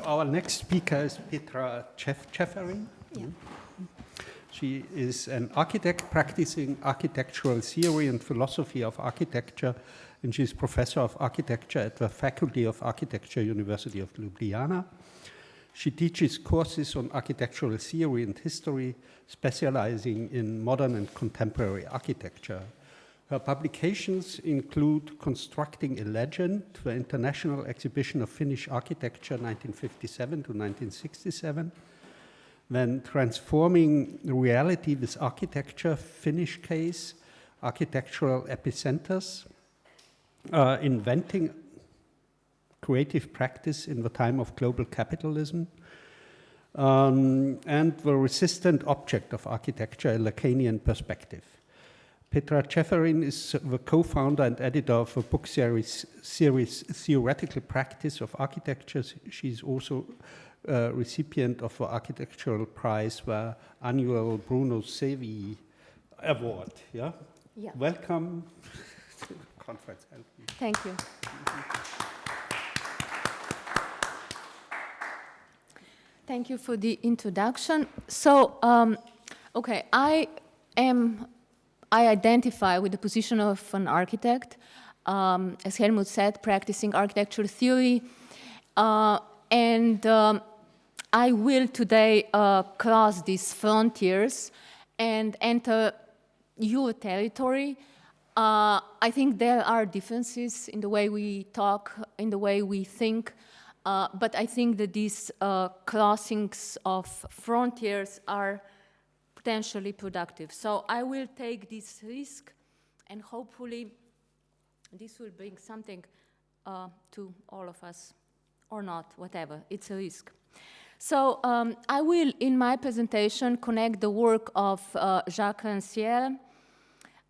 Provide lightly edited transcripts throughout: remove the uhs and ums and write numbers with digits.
Our next speaker is Petra Čeferin. Yeah. She is an architect practicing architectural theory and philosophy of architecture, and she's professor of architecture at the Faculty of Architecture, University of Ljubljana. She teaches courses on architectural theory and history, specializing in modern and contemporary architecture. Her publications include Constructing a Legend, the International Exhibition of Finnish Architecture 1957 to 1967, then Transforming Reality with Architecture, Finnish Case, Architectural Epicenters, Inventing Creative Practice in the Time of Global Capitalism, and The Resistant Object of Architecture, a Lacanian Perspective. Petra Čeferin is the co-founder and editor of the book series Theoretical Practice of Architecture. She's also a recipient of the Architectural Prize, the annual Bruno Sevi Award. Yeah? Yeah. Welcome to the conference. Thank you. Thank you for the introduction. So, okay, I identify with the position of an architect, as Helmut said, practicing architectural theory, and I will today cross these frontiers and enter your territory. I think there are differences in the way we talk, in the way we think, but I think that these crossings of frontiers are potentially productive. So I will take this risk, and hopefully this will bring something to all of us, or not, whatever, it's a risk. So I will, in my presentation, connect the work of Jacques Rancière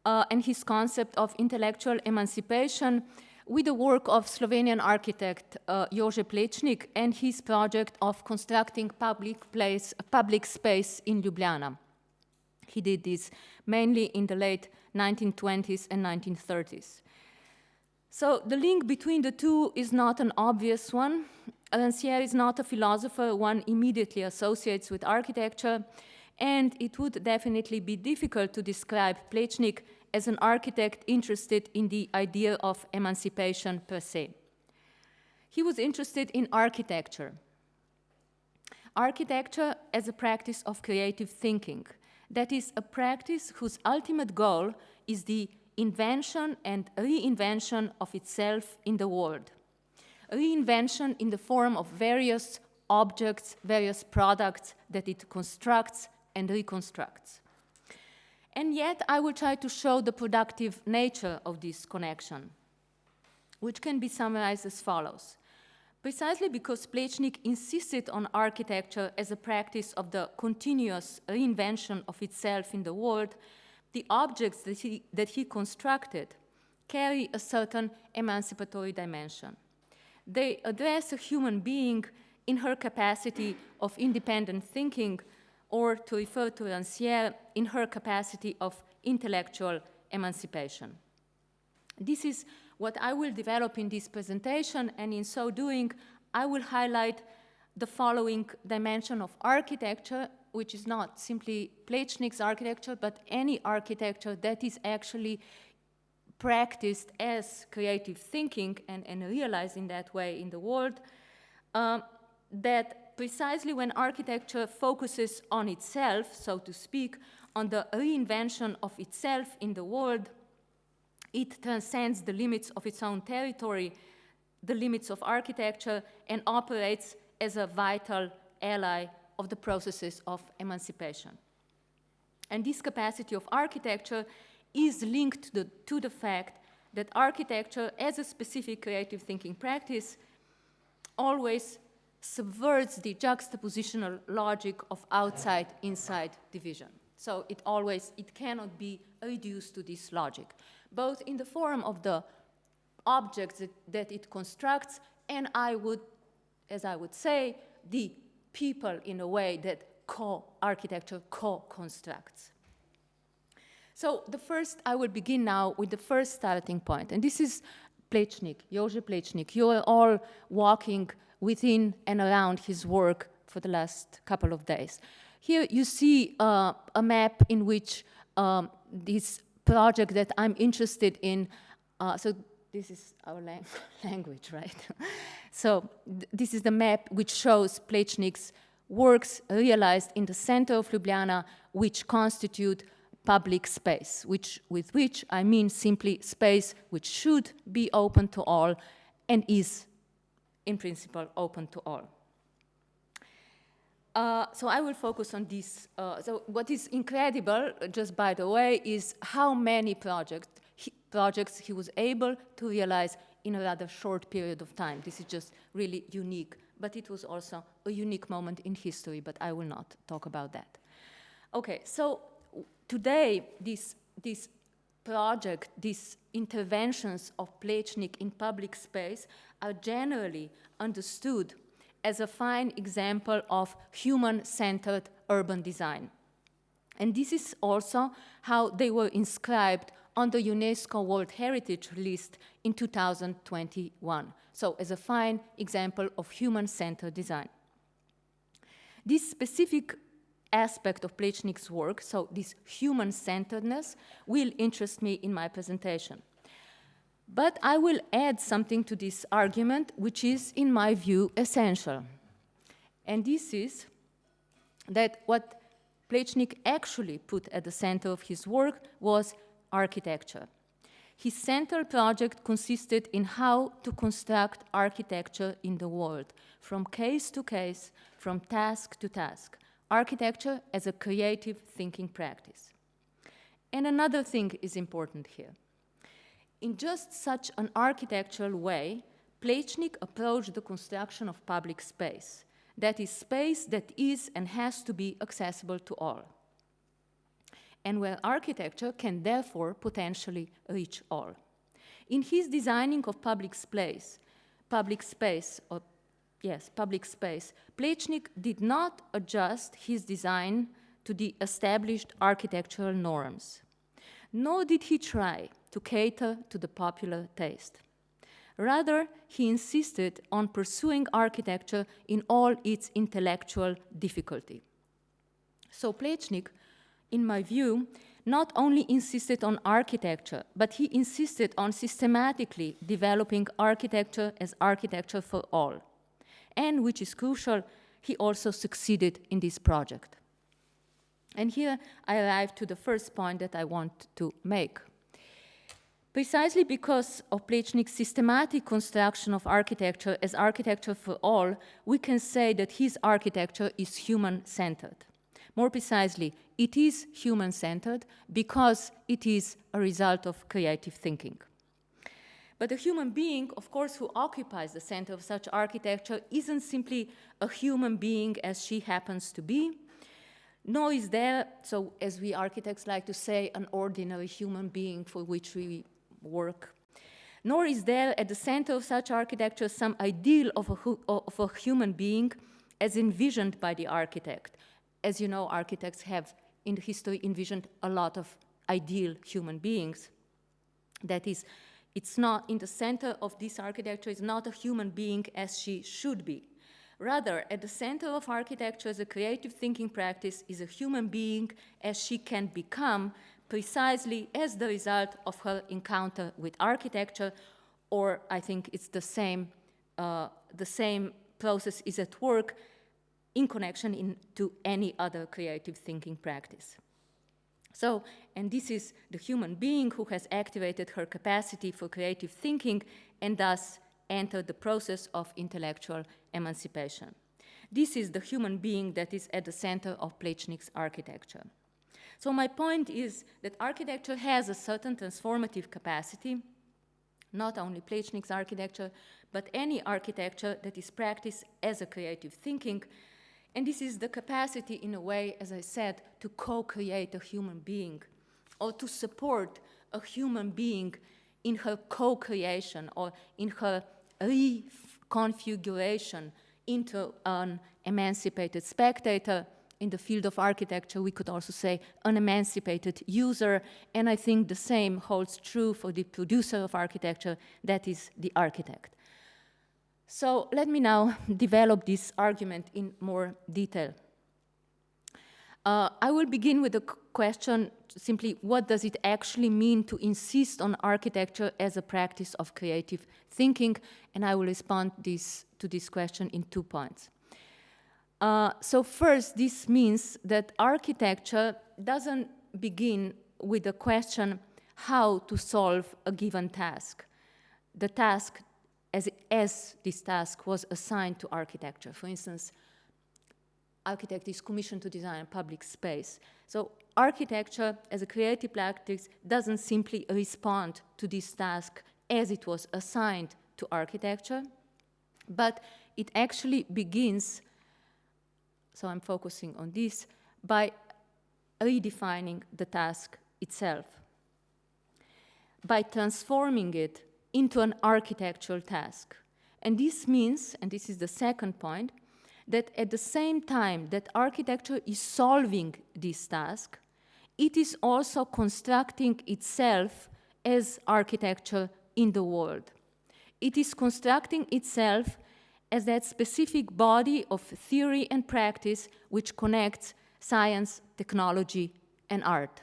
and his concept of intellectual emancipation with the work of Slovenian architect Jože Plečnik and his project of constructing public space in Ljubljana. He did this mainly in the late 1920s and 1930s. So the link between the two is not an obvious one. Rancière is not a philosopher one immediately associates with architecture, and it would definitely be difficult to describe Plečnik as an architect interested in the idea of emancipation per se. He was interested in architecture. Architecture as a practice of creative thinking. That is a practice whose ultimate goal is the invention and reinvention of itself in the world. Reinvention in the form of various objects, various products that it constructs and reconstructs. And yet I will try to show the productive nature of this connection, which can be summarized as follows. Precisely because Plečnik insisted on architecture as a practice of the continuous reinvention of itself in the world, the objects that he constructed carry a certain emancipatory dimension. They address a human being in her capacity of independent thinking, or to refer to Rancière, in her capacity of intellectual emancipation. This is what I will develop in this presentation, and in so doing, I will highlight the following dimension of architecture, which is not simply Plečnik's architecture, but any architecture that is actually practiced as creative thinking and realized in that way in the world, that precisely when architecture focuses on itself, so to speak, on the reinvention of itself in the world, it transcends the limits of its own territory, the limits of architecture, and operates as a vital ally of the processes of emancipation. And this capacity of architecture is linked to the fact that architecture, as a specific creative thinking practice, always subverts the juxtapositional logic of outside-inside division. So it cannot be reduced to this logic, both in the form of the objects that it constructs, and as I would say, the people in a way that architecture co-constructs. So I will begin now with the first starting point, and this is Plečnik, Jože Plečnik. You are all walking within and around his work for the last couple of days. Here you see a map in which this project that I'm interested in, so this is our language, right? So this is the map which shows Plečnik's works realized in the center of Ljubljana, which constitute public space, with which I mean simply space which should be open to all and is, in principle, open to all. So I will focus on this. So what is incredible, just by the way, is how many projects he was able to realize in a rather short period of time. This is just really unique, but it was also a unique moment in history, but I will not talk about that. Okay, so today, this project, these interventions of Plečnik in public space are generally understood as a fine example of human-centered urban design. And this is also how they were inscribed on the UNESCO World Heritage List in 2021. So as a fine example of human-centered design. This specific aspect of Plečnik's work, so this human-centeredness, will interest me in my presentation. But I will add something to this argument, which is, in my view, essential. And this is that what Plečnik actually put at the center of his work was architecture. His central project consisted in how to construct architecture in the world, from case to case, from task to task. Architecture as a creative thinking practice. And another thing is important here. In just such an architectural way, Plečnik approached the construction of public space. That is, space that is and has to be accessible to all. And where architecture can therefore potentially reach all. In his designing of public space, Plečnik did not adjust his design to the established architectural norms, nor did he try to cater to the popular taste. Rather, he insisted on pursuing architecture in all its intellectual difficulty. So Plečnik, in my view, not only insisted on architecture, but he insisted on systematically developing architecture as architecture for all. And, which is crucial, he also succeeded in this project. And here I arrive to the first point that I want to make. Precisely because of Plečnik's systematic construction of architecture as architecture for all, we can say that his architecture is human-centered. More precisely, it is human-centered because it is a result of creative thinking. But a human being, of course, who occupies the center of such architecture isn't simply a human being as she happens to be, nor is there, so as we architects like to say, an ordinary human being for which we work. Nor is there at the center of such architecture some ideal of a human being as envisioned by the architect. As you know, architects have in history envisioned a lot of ideal human beings. That is, it's not in the center of this architecture is not a human being as she should be. Rather, at the center of architecture as a creative thinking practice is a human being as she can become precisely as the result of her encounter with architecture, or I think it's the same process is at work in connection into any other creative thinking practice. So, and this is the human being who has activated her capacity for creative thinking and thus entered the process of intellectual emancipation. This is the human being that is at the center of Plečnik's architecture. So my point is that architecture has a certain transformative capacity, not only Plečnik's architecture, but any architecture that is practiced as a creative thinking. And this is the capacity, in a way, as I said, to co-create a human being or to support a human being in her co-creation or in her reconfiguration into an emancipated spectator. In the field of architecture, we could also say an emancipated user, and I think the same holds true for the producer of architecture, that is the architect. So let me now develop this argument in more detail. I will begin with the question simply, what does it actually mean to insist on architecture as a practice of creative thinking? And I will respond to this question in 2 points. So first, this means that architecture doesn't begin with the question how to solve a given task. The task, as this task was assigned to architecture. For instance, architect is commissioned to design a public space. So architecture as a creative practice doesn't simply respond to this task as it was assigned to architecture, but it actually begins, so I'm focusing on this, by redefining the task itself, by transforming it into an architectural task. And this means, and this is the second point, that at the same time that architecture is solving this task, it is also constructing itself as architecture in the world. It is constructing itself as that specific body of theory and practice which connects science, technology, and art.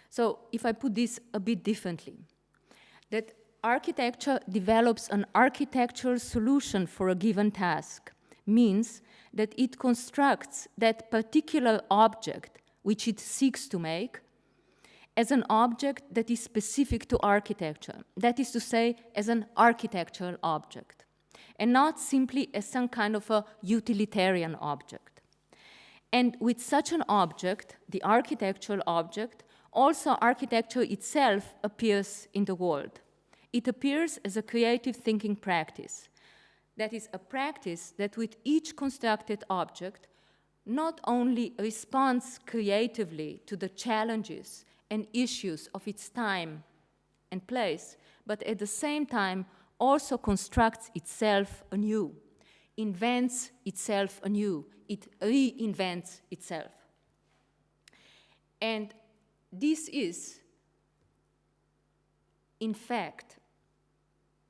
So if I put this a bit differently, that architecture develops an architectural solution for a given task means that it constructs that particular object which it seeks to make as an object that is specific to architecture, that is to say, as an architectural object, and not simply as some kind of a utilitarian object. And with such an object, the architectural object, also architecture itself appears in the world. It appears as a creative thinking practice. That is a practice that with each constructed object not only responds creatively to the challenges and issues of its time and place, but at the same time also constructs itself anew, invents itself anew, it reinvents itself. And this is, in fact,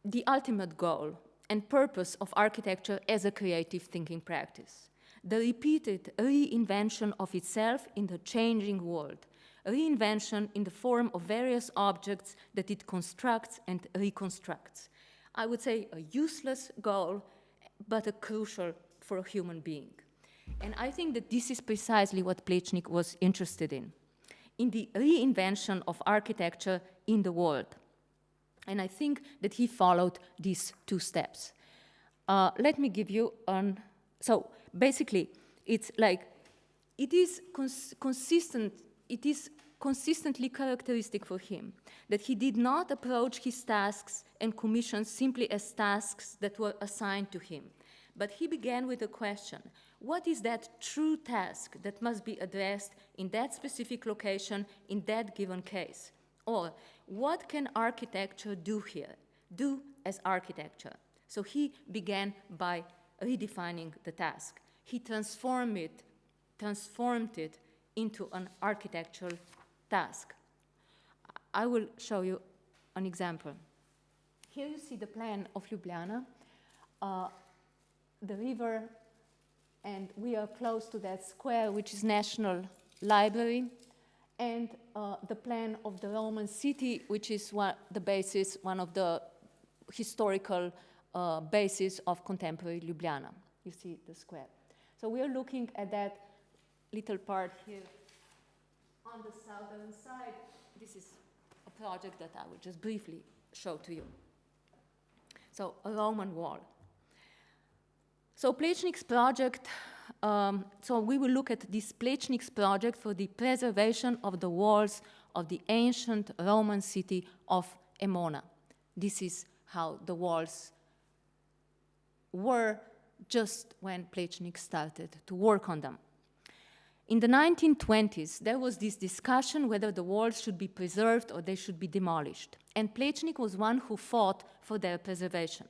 the ultimate goal and purpose of architecture as a creative thinking practice. The repeated reinvention of itself in the changing world, reinvention in the form of various objects that it constructs and reconstructs. I would say a useless goal, but a crucial for a human being. And I think that this is precisely what Plečnik was interested in the reinvention of architecture in the world. And I think that he followed these 2 steps. Let me give you so basically, it's like, it is consistently characteristic for him that he did not approach his tasks and commissions simply as tasks that were assigned to him. But he began with a question: what is that true task that must be addressed in that specific location, in that given case? Or what can architecture do here, do as architecture? So he began by redefining the task. He transformed it into an architectural task. I will show you an example. Here you see the plan of Ljubljana, the river, and we are close to that square, which is National Library, and the plan of the Roman city, which is one of the historical basis of contemporary Ljubljana. You see the square. So we are looking at that little part here on the southern side. This is a project that I will just briefly show to you. So a Roman wall. So Plečnik's project, so we will look at this Plečnik's project for the preservation of the walls of the ancient Roman city of Emona. This is how the walls were just when Plečnik started to work on them. In the 1920s, there was this discussion whether the walls should be preserved or they should be demolished. And Plečnik was one who fought for their preservation.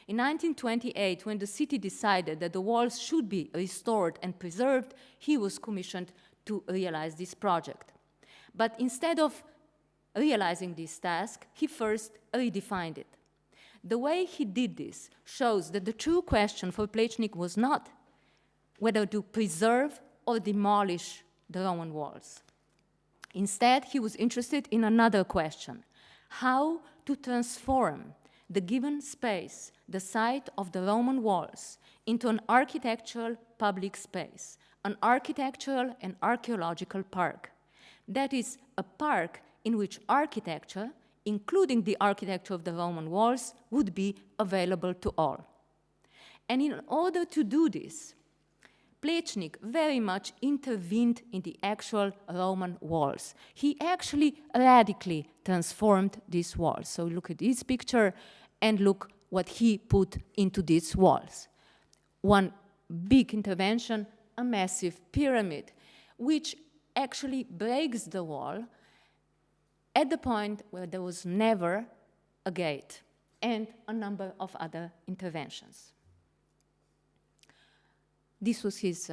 In 1928, when the city decided that the walls should be restored and preserved, he was commissioned to realize this project. But instead of realizing this task, he first redefined it. The way he did this shows that the true question for Plečnik was not whether to preserve or demolish the Roman walls. Instead, he was interested in another question: how to transform the given space, the site of the Roman walls, into an architectural public space, an architectural and archaeological park. That is, a park in which architecture, including the architecture of the Roman walls, would be available to all. And in order to do this, Plečnik very much intervened in the actual Roman walls. He actually radically transformed these walls. So look at this picture and look what he put into these walls. One big intervention, a massive pyramid, which actually breaks the wall at the point where there was never a gate, and a number of other interventions. This was his,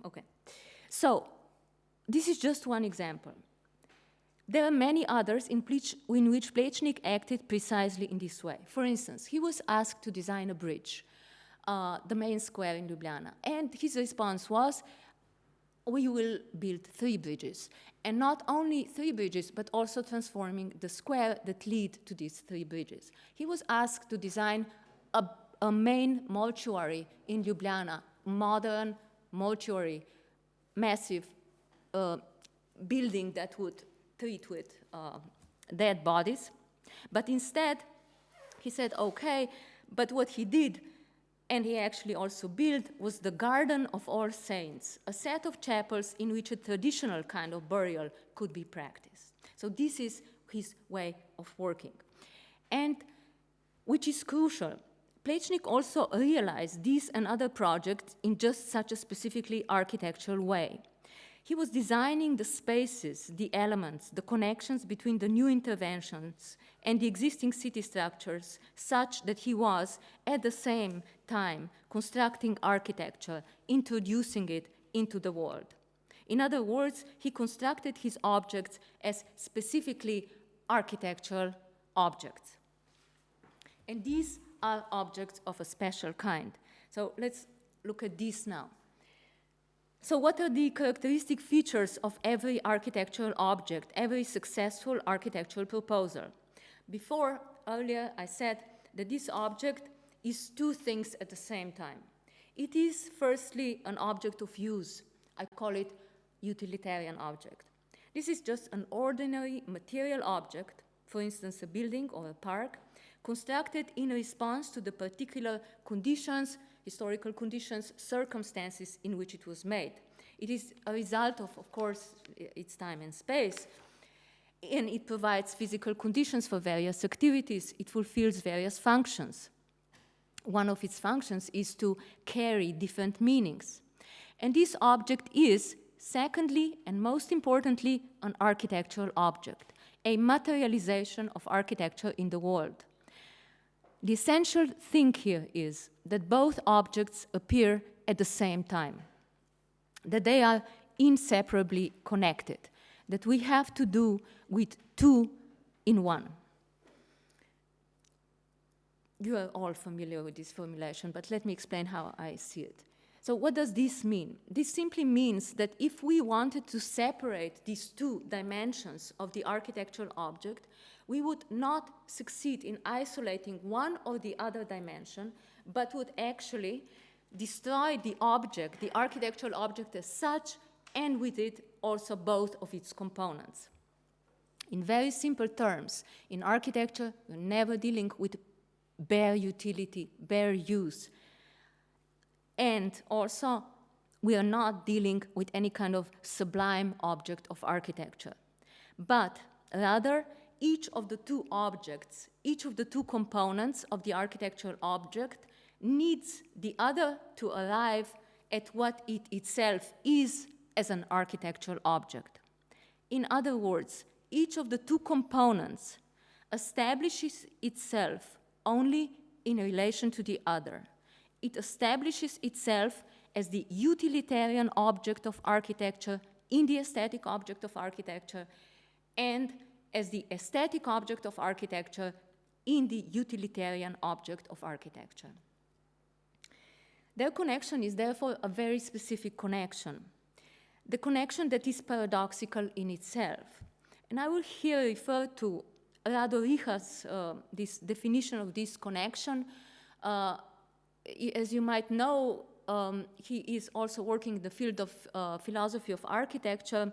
okay. So, this is just one example. There are many others in which Plečnik acted precisely in this way. For instance, he was asked to design a bridge, the main square in Ljubljana, and his response was, we will build 3 bridges. And not only 3 bridges, but also transforming the square that lead to these 3 bridges. He was asked to design a main mortuary in Ljubljana, modern mortuary, massive building that would treat with dead bodies. But instead, he said, okay, but what he did, and he actually also built, was the Garden of All Saints, a set of chapels in which a traditional kind of burial could be practiced. So this is his way of working. And which is crucial. Plečnik also realized these and other projects in just such a specifically architectural way. He was designing the spaces, the elements, the connections between the new interventions and the existing city structures, such that he was, at the same time, constructing architecture, introducing it into the world. In other words, he constructed his objects as specifically architectural objects. And these are objects of a special kind. So let's look at this now. So what are the characteristic features of every architectural object, every successful architectural proposal? Earlier I said that this object is 2 things at the same time. It is firstly an object of use. I call it utilitarian object. This is just an ordinary material object, for instance a building or a park, constructed in response to the particular conditions, historical conditions, circumstances in which it was made. It is a result of course, its time and space, and it provides physical conditions for various activities. It fulfills various functions. One of its functions is to carry different meanings. And this object is, secondly, and most importantly, an architectural object, a materialization of architecture in the world. The essential thing here is that both objects appear at the same time, that they are inseparably connected, that we have to do with 2 in 1. You are all familiar with this formulation, but let me explain how I see it. So what does this mean? This simply means that if we wanted to separate these 2 dimensions of the architectural object, we would not succeed in isolating one or the other dimension, but would actually destroy the object, the architectural object as such, and with it also both of its components. In very simple terms, in architecture, we're never dealing with bare utility, bare use. And also, we are not dealing with any kind of sublime object of architecture. But rather, each of the 2 objects, each of the 2 components of the architectural object needs the other to arrive at what it itself is as an architectural object. In other words, each of the 2 components establishes itself only in relation to the other. It establishes itself as the utilitarian object of architecture in the aesthetic object of architecture, and as the aesthetic object of architecture in the utilitarian object of architecture. Their connection is therefore a very specific connection, the connection that is paradoxical in itself. And I will here refer to Rado Richa's this definition of this connection. As you might know, he is also working in the field of philosophy of architecture,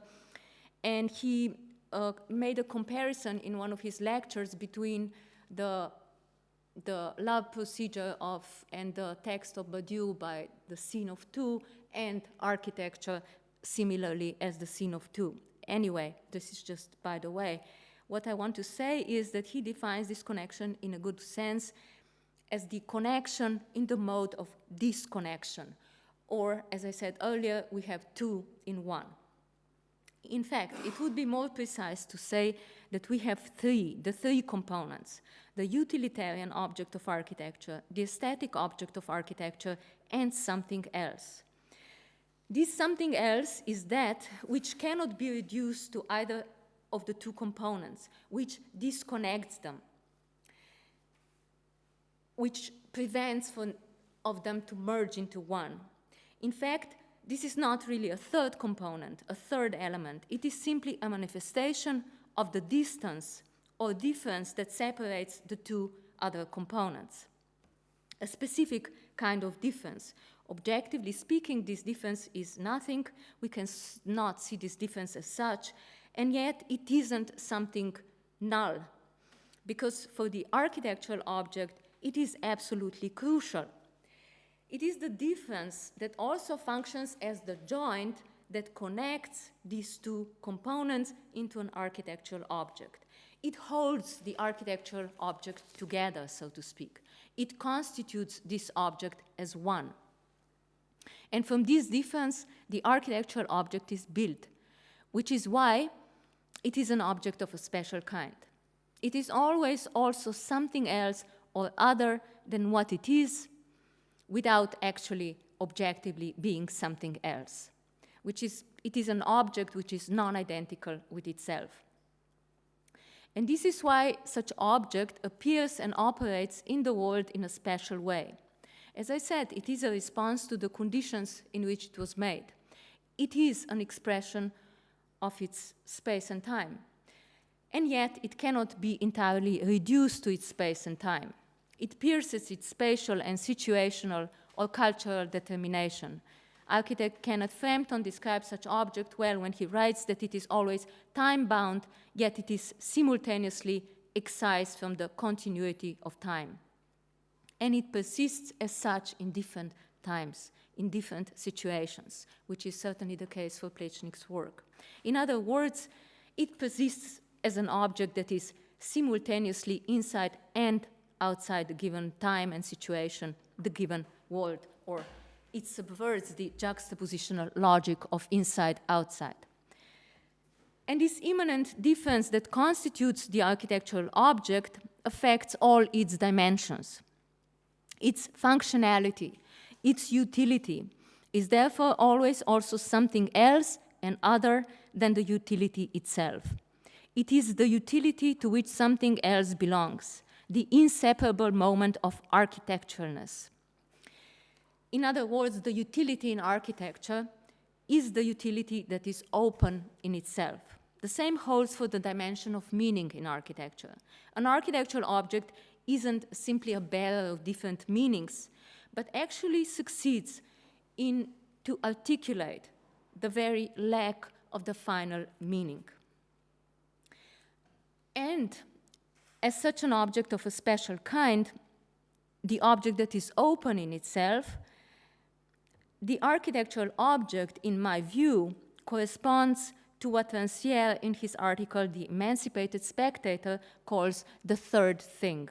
and he made a comparison in one of his lectures between the love procedure and the text of Badiou by the Scene of Two, and architecture similarly as the Scene of Two. Anyway, this is just by the way. What I want to say is that he defines this connection in a good sense as the connection in the mode of disconnection, or as I said earlier, we have two in one. In fact, it would be more precise to say that we have the three components: the utilitarian object of architecture, the aesthetic object of architecture, and something else. This something else is that which cannot be reduced to either of the two components, which disconnects them, which prevents of them to merge into one. In fact, this is not really a third component, a third element. It is simply a manifestation of the distance or difference that separates the two other components. A specific kind of difference. Objectively speaking, this difference is nothing. We can not see this difference as such, and yet it isn't something null, because for the architectural object, it is absolutely crucial. It is the difference that also functions as the joint that connects these two components into an architectural object. It holds the architectural object together, so to speak. It constitutes this object as one. And from this difference, the architectural object is built, which is why it is an object of a special kind. It is always also something else or other than what it is, without actually objectively being something else, it is an object which is non-identical with itself. And this is why such object appears and operates in the world in a special way. As I said, it is a response to the conditions in which it was made. It is an expression of its space and time. And yet it cannot be entirely reduced to its space and time. It pierces its spatial and situational or cultural determination. Architect Kenneth Frampton describes such object well when he writes that it is always time-bound, yet it is simultaneously excised from the continuity of time. And it persists as such in different times, in different situations, which is certainly the case for Plečnik's work. In other words, it persists as an object that is simultaneously inside and outside the given time and situation, the given world, or it subverts the juxtapositional logic of inside-outside. And this immanent difference that constitutes the architectural object affects all its dimensions. Its functionality, its utility, is therefore always also something else and other than the utility itself. It is the utility to which something else belongs, the inseparable moment of architecturalness. In other words, the utility in architecture is the utility that is open in itself. The same holds for the dimension of meaning in architecture. An architectural object isn't simply a bearer of different meanings, but actually succeeds to articulate the very lack of the final meaning. And as such an object of a special kind, the object that is open in itself, the architectural object, in my view, corresponds to what Rancière, in his article, The Emancipated Spectator, calls the third thing.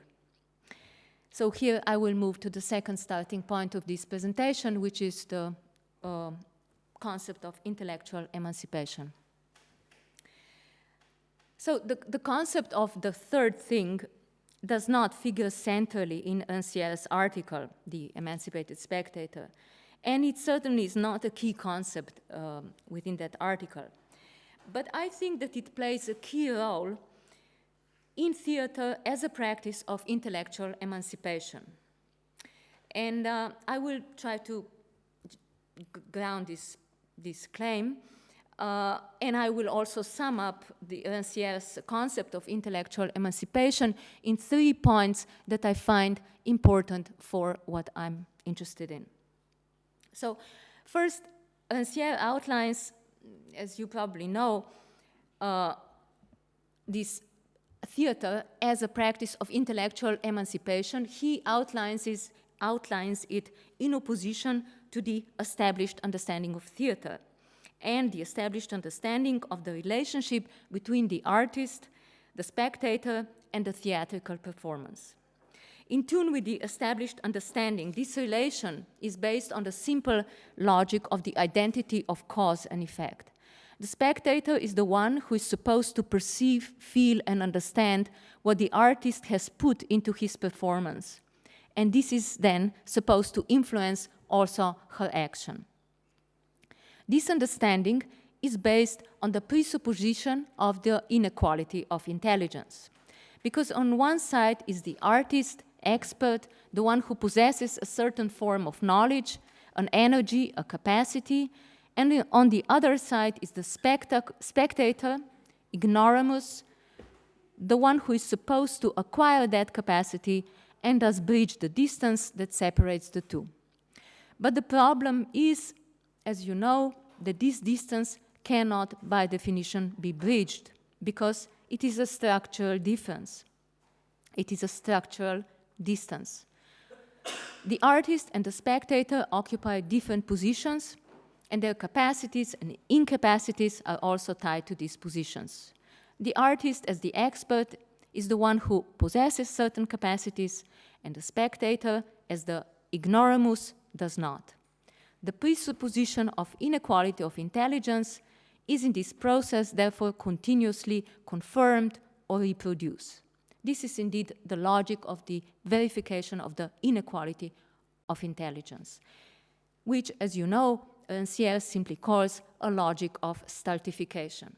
So here I will move to the second starting point of this presentation, which is the concept of intellectual emancipation. So the concept of the third thing does not figure centrally in Rancière's article, The Emancipated Spectator, and it certainly is not a key concept within that article. But I think that it plays a key role in theater as a practice of intellectual emancipation. And I will try to ground this claim, and I will also sum up the NCL's concept of intellectual emancipation in 3 points that I find important for what I'm interested in. So first, NCL outlines, as you probably know, this theater as a practice of intellectual emancipation. He outlines it in opposition to the established understanding of theater and the established understanding of the relationship between the artist, the spectator, and the theatrical performance. In tune with the established understanding, this relation is based on the simple logic of the identity of cause and effect. The spectator is the one who is supposed to perceive, feel, and understand what the artist has put into his performance. And this is then supposed to influence also her action. This understanding is based on the presupposition of the inequality of intelligence. Because on one side is the artist, expert, the one who possesses a certain form of knowledge, an energy, a capacity, and on the other side is the spectator, ignoramus, the one who is supposed to acquire that capacity and thus bridge the distance that separates the two. But the problem is, as you know, that this distance cannot by definition be bridged because it is a structural difference. It is a structural distance. The artist and the spectator occupy different positions, and their capacities and incapacities are also tied to these positions. The artist, as the expert, is the one who possesses certain capacities, and the spectator, as the ignoramus, does not. The presupposition of inequality of intelligence is in this process therefore continuously confirmed or reproduced. This is indeed the logic of the verification of the inequality of intelligence, which, as you know, NCL simply calls a logic of stultification.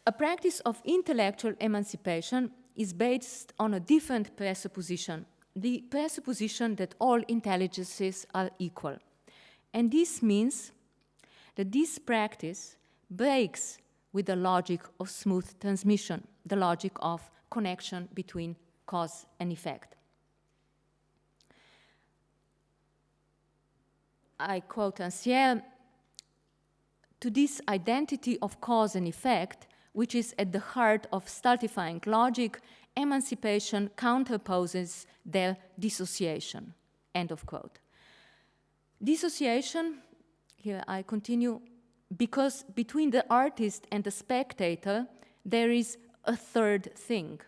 A practice of intellectual emancipation is based on a different presupposition, the presupposition that all intelligences are equal. And this means that this practice breaks with the logic of smooth transmission, the logic of connection between cause and effect. I quote Ancière, "To this identity of cause and effect, which is at the heart of stultifying logic, emancipation counterposes their dissociation." End of quote. Dissociation, here I continue, because between the artist and the spectator, there is a third thing,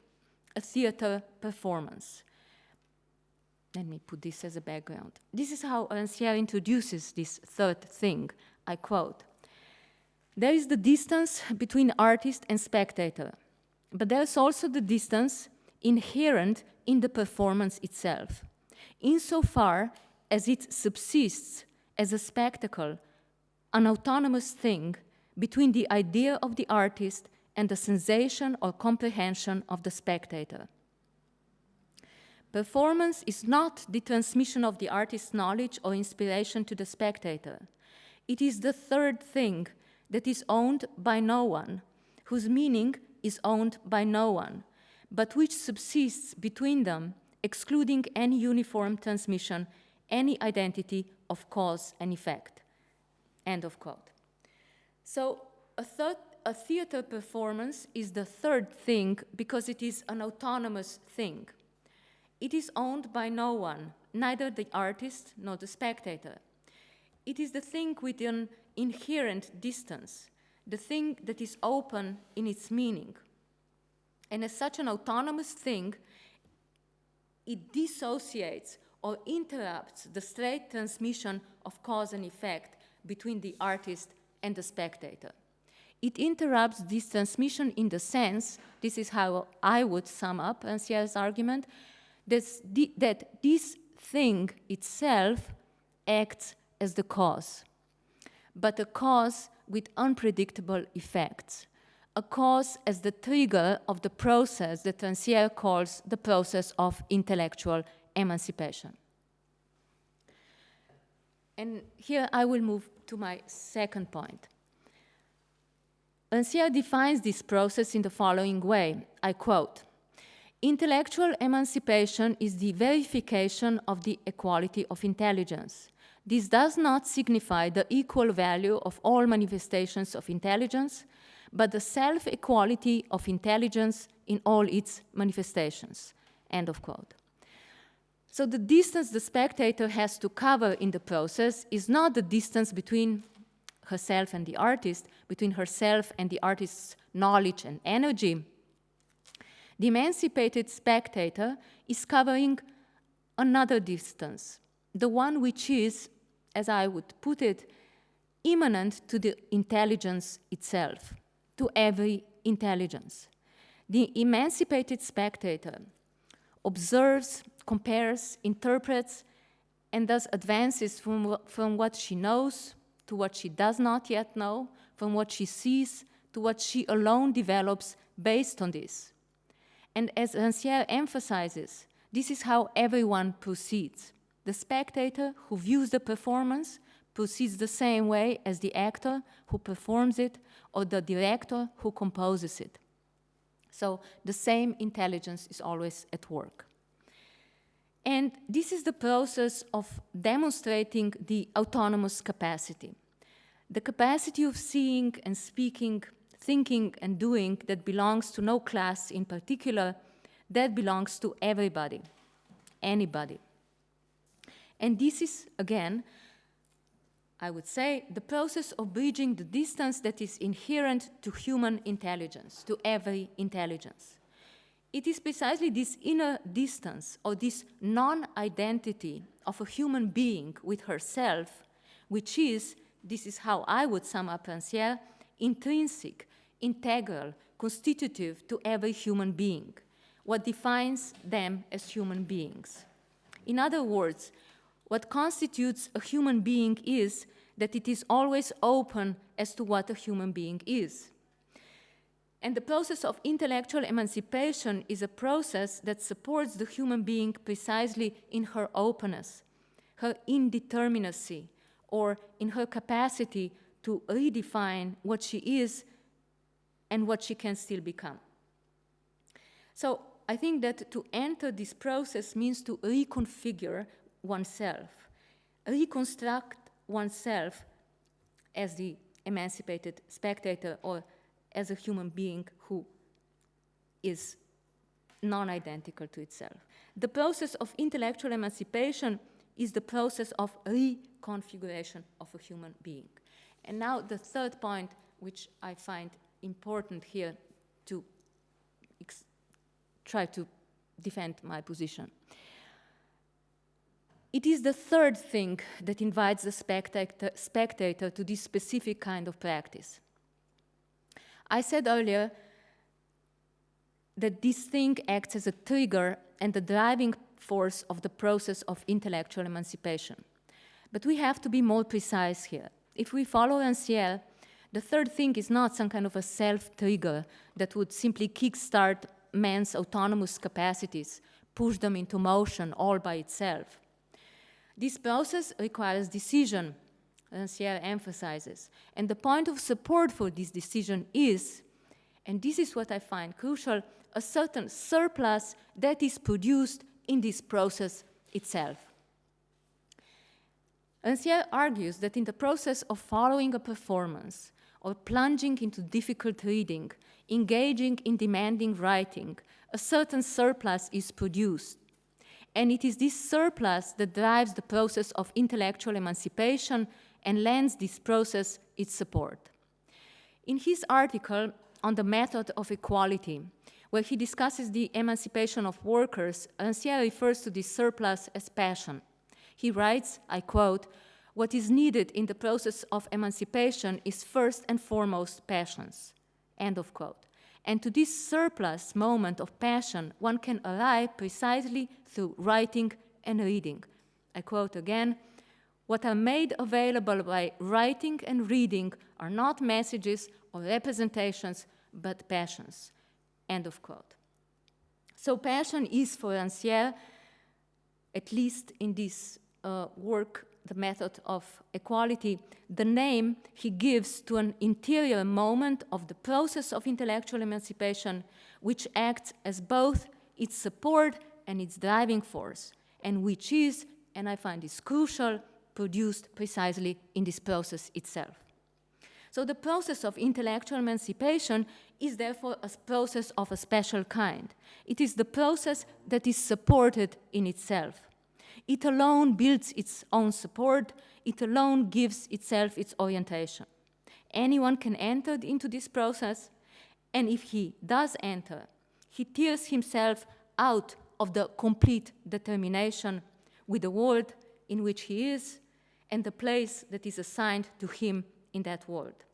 a theater performance. Let me put this as a background. This is how Ancière introduces this third thing. I quote, "There is the distance between artist and spectator, but there's also the distance inherent in the performance itself, insofar as it subsists as a spectacle, an autonomous thing between the idea of the artist and the sensation or comprehension of the spectator. Performance is not the transmission of the artist's knowledge or inspiration to the spectator. It is the third thing that is owned by no one, whose meaning is owned by no one, but which subsists between them, excluding any uniform transmission, any identity of cause and effect." End of quote. So a theater performance is the third thing because it is an autonomous thing. It is owned by no one, neither the artist nor the spectator. It is the thing with an inherent distance, the thing that is open in its meaning. And as such an autonomous thing, it dissociates or interrupts the straight transmission of cause and effect between the artist and the spectator. It interrupts this transmission in the sense, this is how I would sum up Ancière's argument, that this thing itself acts as the cause, but a cause with unpredictable effects, a cause as the trigger of the process that Rancière calls the process of intellectual emancipation. And here I will move to my second point. Rancière defines this process in the following way, I quote, "Intellectual emancipation is the verification of the equality of intelligence. This does not signify the equal value of all manifestations of intelligence, but the self-equality of intelligence in all its manifestations." End of quote. So the distance the spectator has to cover in the process is not the distance between herself and the artist, between herself and the artist's knowledge and energy. The emancipated spectator is covering another distance, the one which is, as I would put it, immanent to the intelligence itself, to every intelligence. The emancipated spectator observes, compares, interprets, and thus advances from what she knows to what she does not yet know, from what she sees to what she alone develops based on this. And as Rancière emphasizes, this is how everyone proceeds. The spectator who views the performance proceeds the same way as the actor who performs it or the director who composes it. So the same intelligence is always at work. And this is the process of demonstrating the autonomous capacity. The capacity of seeing and speaking, thinking and doing that belongs to no class in particular, that belongs to everybody, anybody. And this is, again, I would say, the process of bridging the distance that is inherent to human intelligence, to every intelligence. It is precisely this inner distance or this non-identity of a human being with herself, which is, this is how I would sum up Rancière, intrinsic, integral, constitutive to every human being, what defines them as human beings. In other words, what constitutes a human being is that it is always open as to what a human being is. And the process of intellectual emancipation is a process that supports the human being precisely in her openness, her indeterminacy, or in her capacity to redefine what she is and what she can still become. So I think that to enter this process means to reconfigure oneself, reconstruct oneself as the emancipated spectator or as a human being who is non-identical to itself. The process of intellectual emancipation is the process of reconfiguration of a human being. And now the third point, which I find important here to try to defend my position. It is the third thing that invites the spectator to this specific kind of practice. I said earlier that this thing acts as a trigger and the driving force of the process of intellectual emancipation. But we have to be more precise here. If we follow Rancière, the third thing is not some kind of a self-trigger that would simply kickstart man's autonomous capacities, push them into motion all by itself. This process requires decision, Rancière emphasizes, and the point of support for this decision is, and this is what I find crucial, a certain surplus that is produced in this process itself. Rancière argues that in the process of following a performance or plunging into difficult reading, engaging in demanding writing, a certain surplus is produced. And it is this surplus that drives the process of intellectual emancipation and lends this process its support. In his article on the method of equality, where he discusses the emancipation of workers, Rancière refers to this surplus as passion. He writes, I quote, "What is needed in the process of emancipation is first and foremost passions," end of quote. And to this surplus moment of passion, one can arrive precisely through writing and reading. I quote again, "What are made available by writing and reading are not messages or representations, but passions, end of quote. So passion is for Rancière, at least in this work, the method of equality, the name he gives to an interior moment of the process of intellectual emancipation, which acts as both its support and its driving force, and which is, and I find this crucial, produced precisely in this process itself. So the process of intellectual emancipation is therefore a process of a special kind. It is the process that is supported in itself. It alone builds its own support. It alone gives itself its orientation. Anyone can enter into this process, and if he does enter, he tears himself out of the complete determination with the world in which he is and the place that is assigned to him in that world.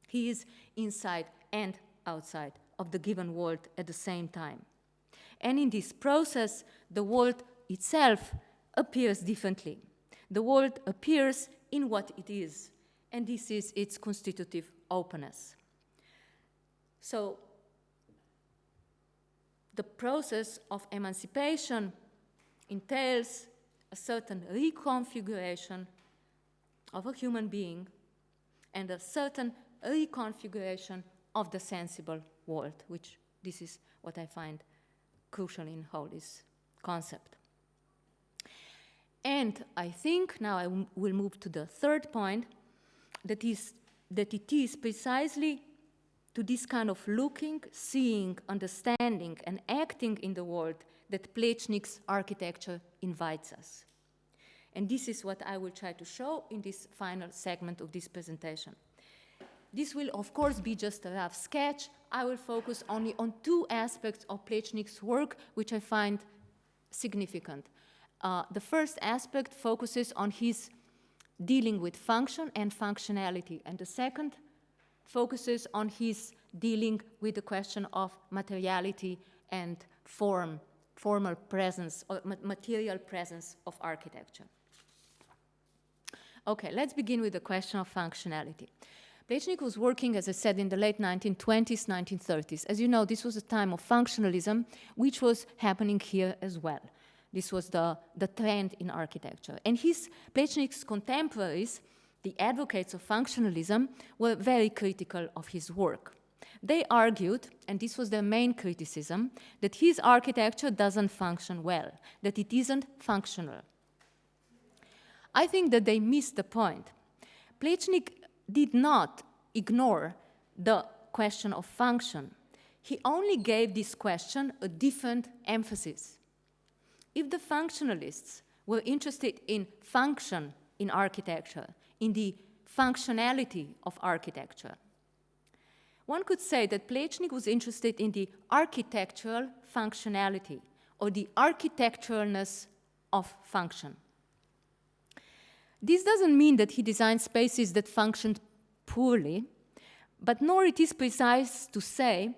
He is inside and outside of the given world at the same time. And in this process, the world itself appears differently. The world appears in what it is, and this is its constitutive openness. So, the process of emancipation entails a certain reconfiguration of a human being and a certain reconfiguration of the sensible world, which this is what I find crucial in whole this concept. And I think now I will move to the third point, that it is precisely to this kind of looking, seeing, understanding, and acting in the world that Plečnik's architecture invites us. And this is what I will try to show in this final segment of this presentation. This will, of course, be just a rough sketch. I will focus only on two aspects of Plečnik's work, which I find significant. The first aspect focuses on his dealing with function and functionality, and the second focuses on his dealing with the question of materiality and formal presence, or material presence of architecture. Okay, let's begin with the question of functionality. Plečnik was working, as I said, in the late 1920s, 1930s. As you know, this was a time of functionalism, which was happening here as well. This was the trend in architecture. And Plečnik's contemporaries, the advocates of functionalism, were very critical of his work. They argued, and this was their main criticism, that his architecture doesn't function well, that it isn't functional. I think that they missed the point. Plečnik did not ignore the question of function. He only gave this question a different emphasis. If the functionalists were interested in function in architecture, in the functionality of architecture, one could say that Plečnik was interested in the architectural functionality or the architecturalness of function. This doesn't mean that he designed spaces that functioned poorly, but nor it is precise to say,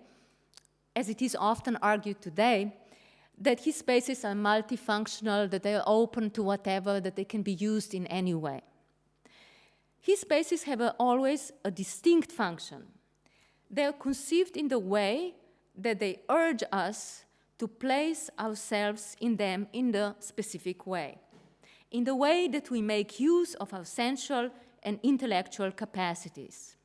as it is often argued today, that his spaces are multifunctional, that they are open to whatever, that they can be used in any way. His spaces have always a distinct function. They are conceived in the way that they urge us to place ourselves in them in the specific way, in the way that we make use of our sensual and intellectual capacities.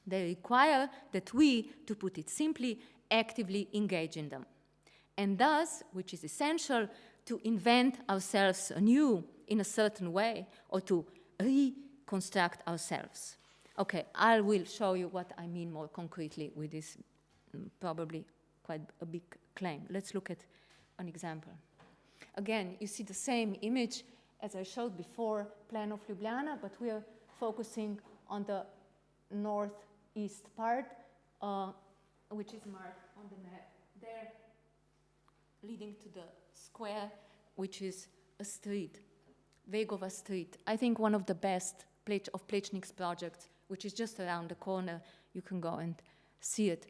They require that we, to put it simply, actively engage in them. And thus, which is essential, to invent ourselves anew in a certain way or to reconstruct ourselves. Okay, I will show you what I mean more concretely with this probably quite a big claim. Let's look at an example. Again, you see the same image as I showed before, plan of Ljubljana, but we are focusing on the northeast part, which is marked on the map there, leading to the square, which is a street, Vegova Street. I think one of the best of Plečnik's projects, which is just around the corner. You can go and see it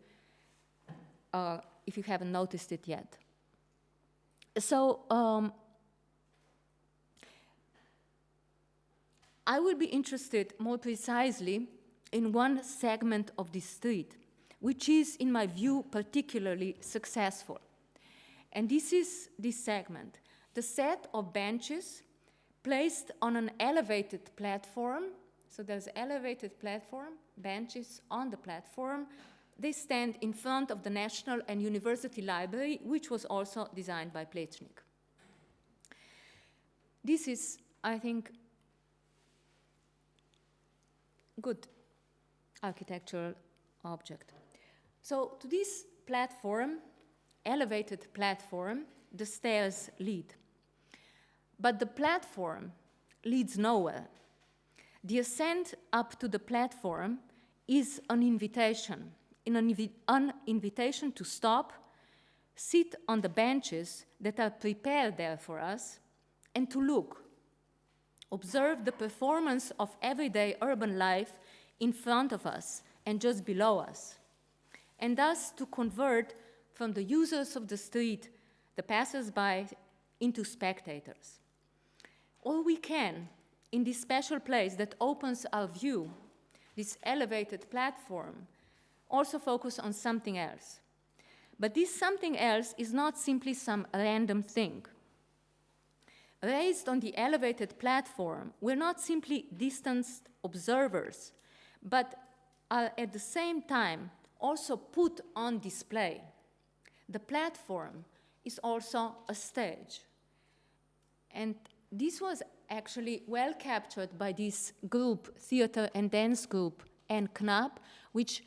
if you haven't noticed it yet. So I will be interested more precisely in one segment of this street, which is, in my view, particularly successful. And this is this segment. The set of benches placed on an elevated platform. So there's elevated platform, benches on the platform. They stand in front of the National and University Library, which was also designed by Plečnik. This is, I think, good architectural object. So to this platform, elevated platform, the stairs lead. But the platform leads nowhere. The ascent up to the platform is an invitation, an invitation to stop, sit on the benches that are prepared there for us, and to look, observe the performance of everyday urban life in front of us and just below us, and thus to convert from the users of the street, the passers-by, into spectators. All we can, in this special place that opens our view, this elevated platform, also focus on something else. But this something else is not simply some random thing. Raised on the elevated platform, we're not simply distanced observers, but are at the same time also put on display. The platform is also a stage. And this was actually well captured by this group, theater and dance group, and KNAP, which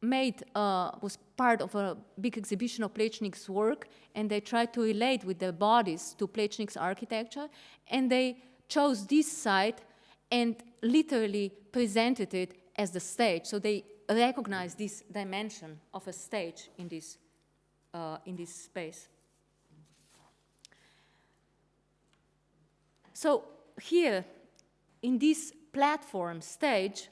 was part of a big exhibition of Plečnik's work, and they tried to relate with their bodies to Plečnik's architecture, and they chose this site and literally presented it as the stage. So they recognized this dimension of a stage in this space. So here, in this platform stage,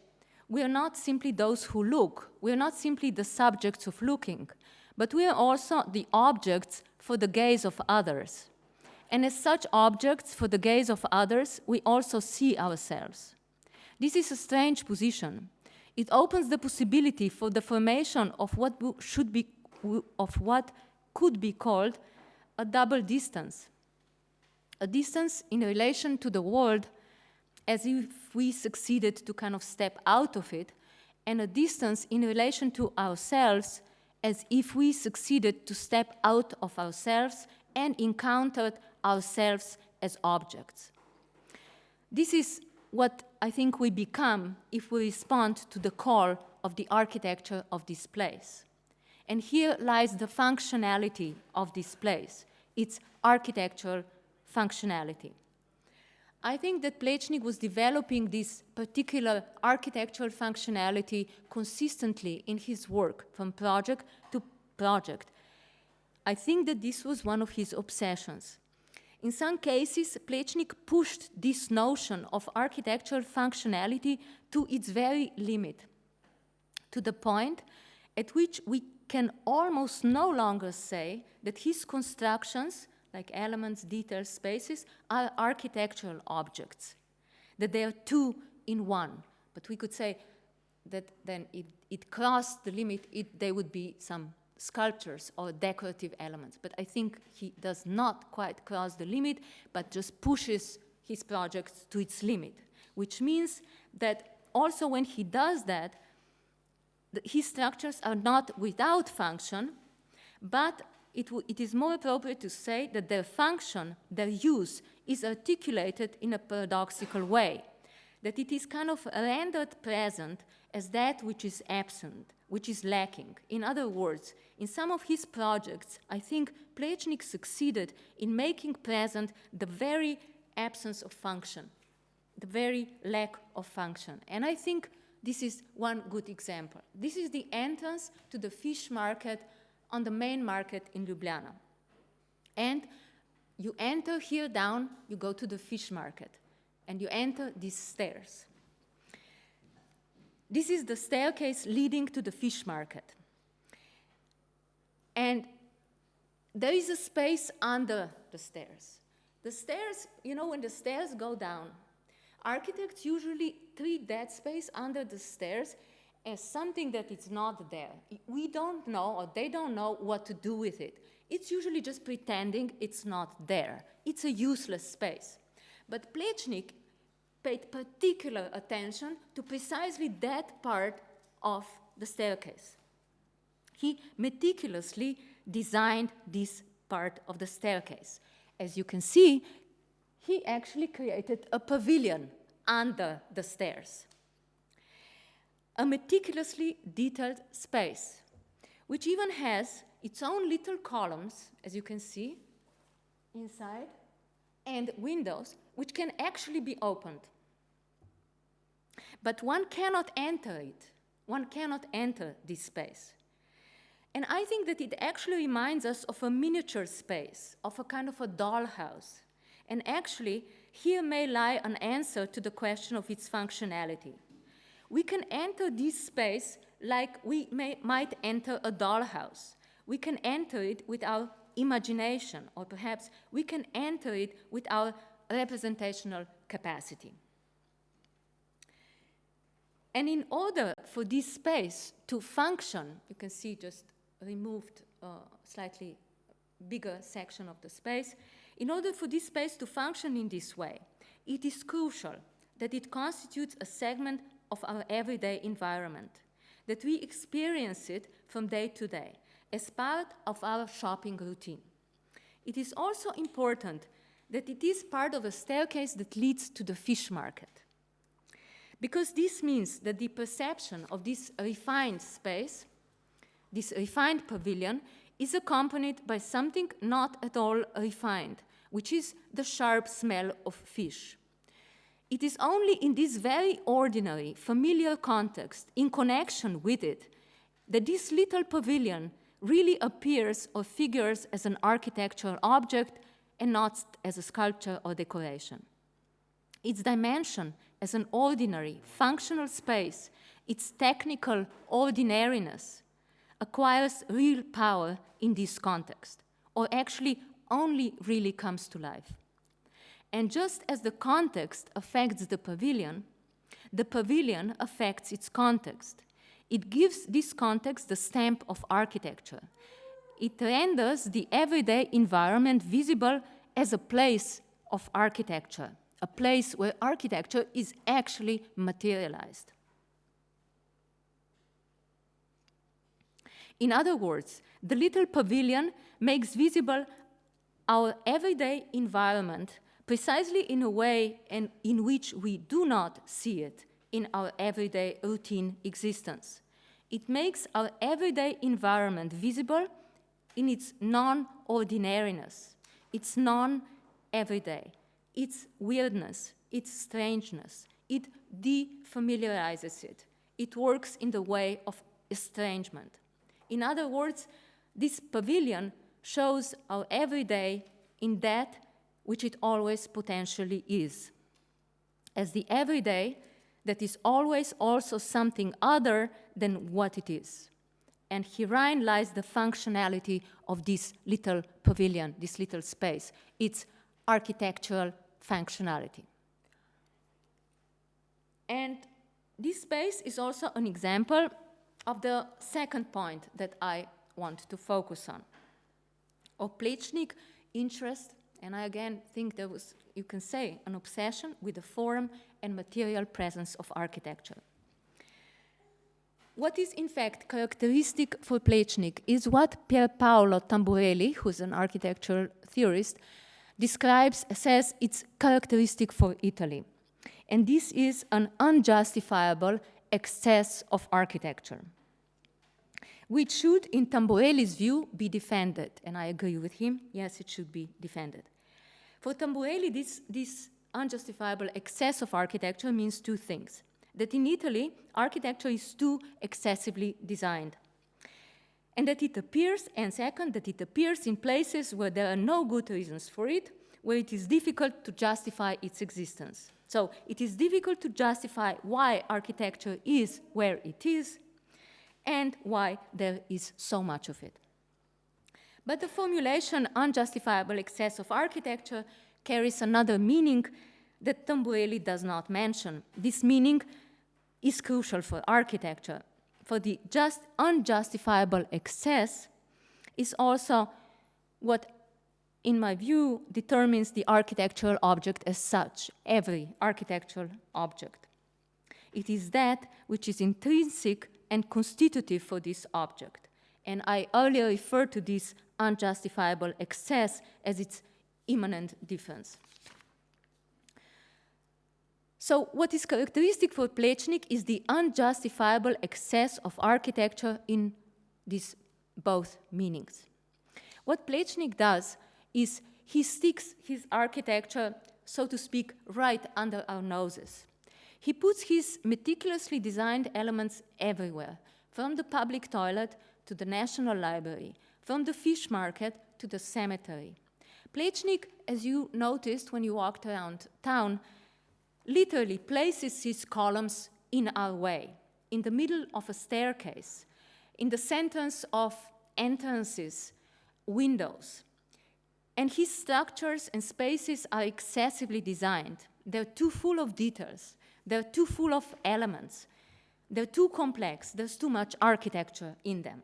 we are not simply those who look. We are not simply the subjects of looking, but we are also the objects for the gaze of others. And as such objects for the gaze of others, we also see ourselves. This is a strange position. It opens the possibility for the formation of what could be called a double distance. A distance in relation to the world as if we succeeded to kind of step out of it, and a distance in relation to ourselves as if we succeeded to step out of ourselves and encountered ourselves as objects. This is what I think we become if we respond to the call of the architecture of this place. And here lies the functionality of this place, its architectural functionality. I think that Plečnik was developing this particular architectural functionality consistently in his work from project to project. I think that this was one of his obsessions. In some cases, Plečnik pushed this notion of architectural functionality to its very limit, to the point at which we can almost no longer say that his constructions, like elements, details, spaces, are architectural objects, that they are two in one. But we could say that then it crossed the limit, they would be some sculptures or decorative elements. But I think he does not quite cross the limit, but just pushes his projects to its limit, which means that also when he does that, his structures are not without function, but it is more appropriate to say that their function, their use, is articulated in a paradoxical way, that it is kind of rendered present as that which is absent, which is lacking. In other words, in some of his projects, I think Plečnik succeeded in making present the very absence of function, the very lack of function. And I think this is one good example. This is the entrance to the fish market on the main market in Ljubljana. And you enter here down, you go to the fish market, and you enter these stairs. This is the staircase leading to the fish market. And there is a space under the stairs. The stairs, you know, when the stairs go down, architects usually treat that space under the stairs as something that is not there. We don't know, or they don't know what to do with it. It's usually just pretending it's not there. It's a useless space. But Plečnik paid particular attention to precisely that part of the staircase. He meticulously designed this part of the staircase. As you can see, he actually created a pavilion under the stairs. A meticulously detailed space, which even has its own little columns, as you can see, inside, and windows, which can actually be opened. But one cannot enter it. One cannot enter this space. And I think that it actually reminds us of a miniature space, of a kind of a dollhouse. And actually, here may lie an answer to the question of its functionality. We can enter this space like we might enter a dollhouse. We can enter it with our imagination, or perhaps we can enter it with our representational capacity. And in order for this space to function, you can see just removed a slightly bigger section of the space. In order for this space to function in this way, it is crucial that it constitutes a segment of our everyday environment, that we experience it from day to day as part of our shopping routine. It is also important that it is part of a staircase that leads to the fish market, because this means that the perception of this refined space, this refined pavilion, is accompanied by something not at all refined, which is the sharp smell of fish. It is only in this very ordinary, familiar context, in connection with it, that this little pavilion really appears or figures as an architectural object and not as a sculpture or decoration. Its dimension as an ordinary, functional space, its technical ordinariness, acquires real power in this context, or actually only really comes to life. And just as the context affects the pavilion affects its context. It gives this context the stamp of architecture. It renders the everyday environment visible as a place of architecture, a place where architecture is actually materialized. In other words, the little pavilion makes visible our everyday environment precisely in a way in which we do not see it in our everyday routine existence. It makes our everyday environment visible in its non-ordinariness, its non-everyday, its weirdness, its strangeness. It defamiliarizes it. It works in the way of estrangement. In other words, this pavilion shows our everyday in that which it always potentially is, as the everyday that is always also something other than what it is. And herein lies the functionality of this little pavilion, this little space, its architectural functionality. And this space is also an example of the second point that I want to focus on, of Plečnik interest. And I again think there was, you can say, an obsession with the form and material presence of architecture. What is in fact characteristic for Plečnik is what Pier Paolo Tamburelli, who's an architectural theorist, says it's characteristic for Italy. And this is an unjustifiable excess of architecture, which should, in Tamburelli's view, be defended. And I agree with him, yes, it should be defended. For Tamburelli, this unjustifiable excess of architecture means two things. That in Italy, architecture is too excessively designed. And that it appears, and second, that it appears in places where there are no good reasons for it, where it is difficult to justify its existence. So it is difficult to justify why architecture is where it is, and why there is so much of it. But the formulation unjustifiable excess of architecture carries another meaning that Tamburelli does not mention. This meaning is crucial for architecture. for the just unjustifiable excess is also what, in my view, determines the architectural object as such, every architectural object. It is that which is intrinsic and constitutive for this object. And I earlier referred to this unjustifiable excess as its immanent difference. So what is characteristic for Plečnik is the unjustifiable excess of architecture in these both meanings. What Plečnik does is he sticks his architecture, so to speak, right under our noses. He puts his meticulously designed elements everywhere, from the public toilet to the National Library, from the fish market to the cemetery. Plečnik, as you noticed when you walked around town, literally places his columns in our way, in the middle of a staircase, in the centers of entrances, windows. And his structures and spaces are excessively designed. They're too full of details. They're too full of elements. They're too complex. There's too much architecture in them.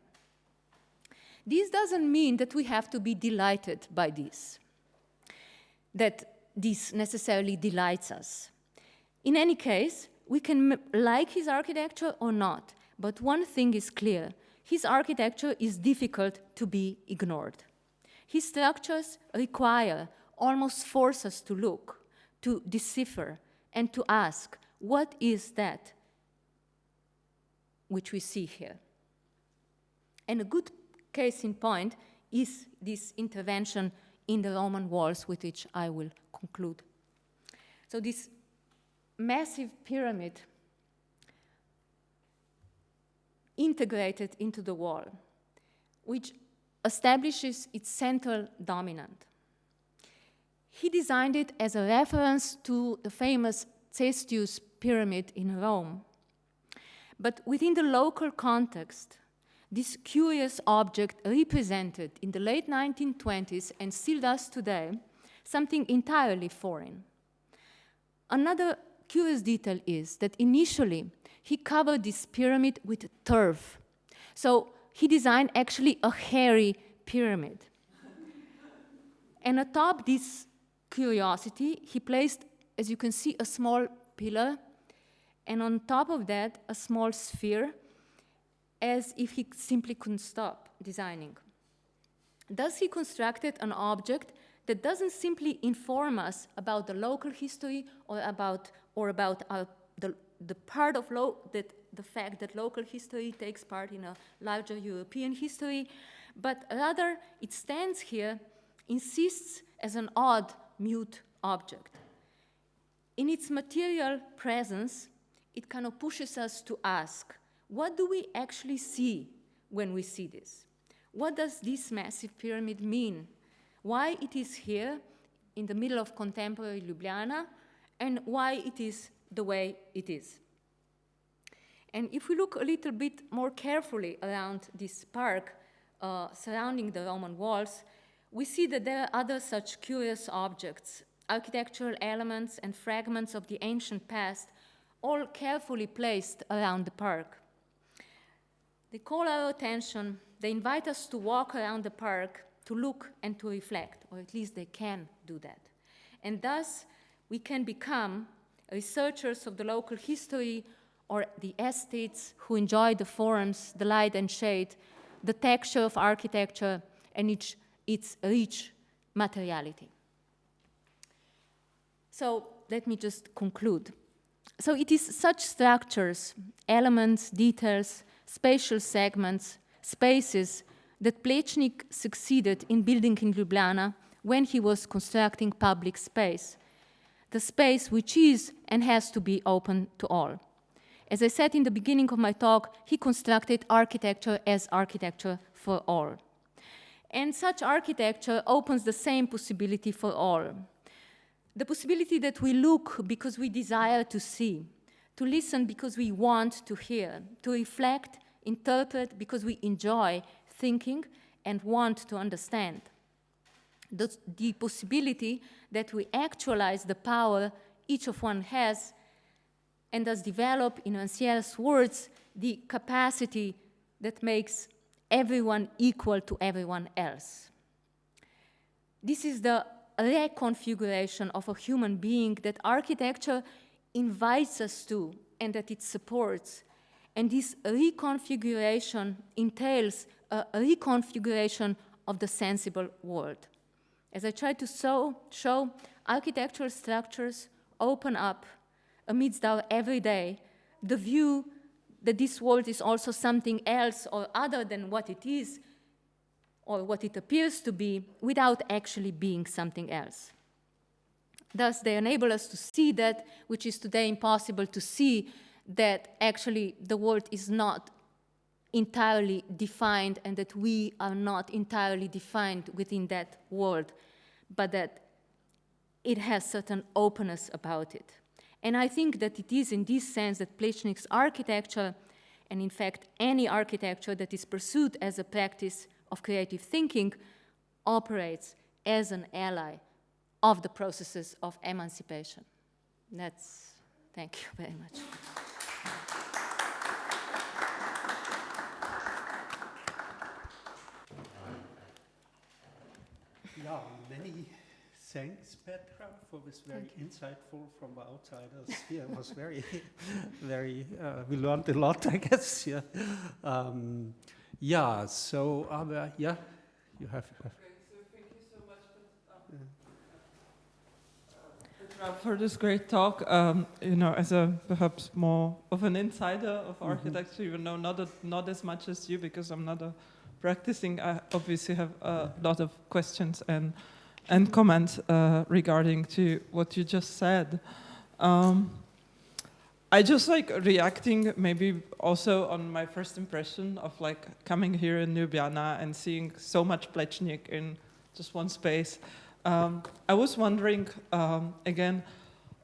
This doesn't mean that we have to be delighted by this, that this necessarily delights us. In any case, we can like his architecture or not, but one thing is clear. His architecture is difficult to be ignored. His structures require, almost force us to look, to decipher, and to ask, what is that which we see here? And a good case in point is this intervention in the Roman walls, with which I will conclude. So this massive pyramid integrated into the wall, which establishes its central dominant. He designed it as a reference to the famous Cestius pyramid in Rome. But within the local context, this curious object represented in the late 1920s and still does today something entirely foreign. Another curious detail is that initially he covered this pyramid with turf. So he designed actually a hairy pyramid. And atop this curiosity, he placed, as you can see, a small pillar, and on top of that, a small sphere, as if he simply couldn't stop designing. Thus, he constructed an object that doesn't simply inform us about the local history or about the part of the fact that local history takes part in a larger European history, but rather it stands here, insists as an odd, mute object. In its material presence, it kind of pushes us to ask, what do we actually see when we see this? What does this massive pyramid mean? Why it is here in the middle of contemporary Ljubljana, and why it is the way it is. And if we look a little bit more carefully around this park surrounding the Roman walls, we see that there are other such curious objects, architectural elements and fragments of the ancient past, all carefully placed around the park. They call our attention, they invite us to walk around the park, to look and to reflect, or at least they can do that. And thus, we can become researchers of the local history or the aesthetes who enjoy the forms, the light and shade, the texture of architecture, and its rich materiality. So let me just conclude. So it is such structures, elements, details, spatial segments, spaces that Plečnik succeeded in building in Ljubljana when he was constructing public space, the space which is and has to be open to all. As I said in the beginning of my talk, he constructed architecture as architecture for all. And such architecture opens the same possibility for all. The possibility that we look because we desire to see, to listen because we want to hear, to reflect, interpret because we enjoy thinking and want to understand. The possibility that we actualize the power each of one has and thus develop, in Rancière's words, the capacity that makes everyone equal to everyone else. This is the reconfiguration of a human being that architecture invites us to and that it supports. And this reconfiguration entails a reconfiguration of the sensible world. As I tried to show, architectural structures open up amidst our everyday the view that this world is also something else or other than what it is or what it appears to be without actually being something else. Thus, they enable us to see that which is today impossible to see, that actually the world is not entirely defined and that we are not entirely defined within that world, but that it has certain openness about it. And I think that it is in this sense that Plečnik's architecture, and in fact any architecture that is pursued as a practice of creative thinking, operates as an ally of the processes of emancipation. Thank you very much. Yeah, many thanks, Petra, for this very insightful from the outsiders. Yeah, it was very, very, we learned a lot, I guess. Yeah, yeah, so yeah, you have. Okay, so thank you so much, Petra, for this great talk. You know, as a perhaps more of an insider of architecture, even though not as much as you, because I'm not a practicing. I obviously have a lot of questions and comments regarding to what you just said. I just like reacting maybe also on my first impression of like coming here in Ljubljana and seeing so much Plečnik in just one space. I was wondering again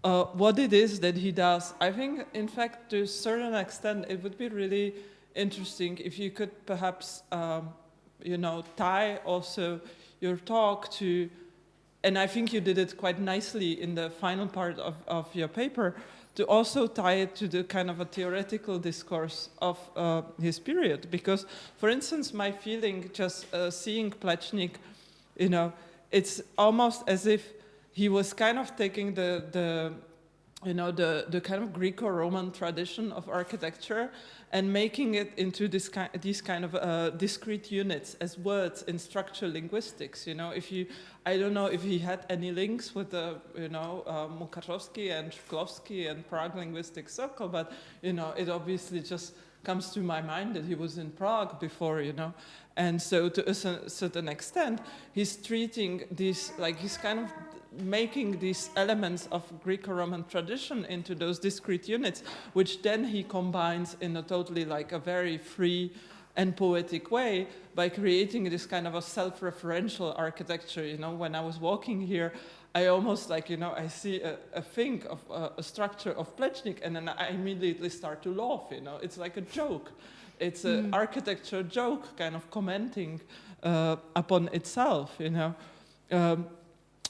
what it is that he does. I think in fact to a certain extent it would be really interesting if you could perhaps you know, tie also your talk to, and I think you did it quite nicely in the final part of your paper, to also tie it to the kind of a theoretical discourse of his period. Because, for instance, my feeling just seeing Plečnik, you know, it's almost as if he was kind of taking the kind of Greco-Roman tradition of architecture and making it into these kind of discrete units as words in structural linguistics. You know, I don't know if he had any links with the, Mukarovsky and Shklovsky and Prague Linguistic Circle, but, you know, it obviously just comes to my mind that he was in Prague before, you know. And so to a certain extent, he's treating these, like he's kind of making these elements of Greco-Roman tradition into those discrete units, which then he combines in a totally like a very free and poetic way by creating this kind of a self-referential architecture. You know, when I was walking here, I almost like, you know, I see a thing of a structure of Plečnik and then I immediately start to laugh, you know, it's like a joke. It's an architecture joke kind of commenting upon itself, you know.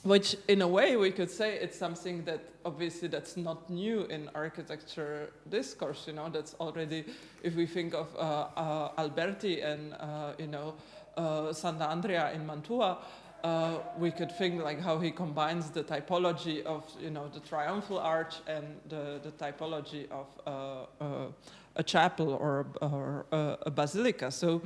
Which in a way we could say it's something that obviously that's not new in architecture discourse, you know, that's already, if we think of Alberti and, Sant'Andrea in Mantua, we could think like how he combines the typology of, you know, the triumphal arch and the typology of a chapel or a basilica. So,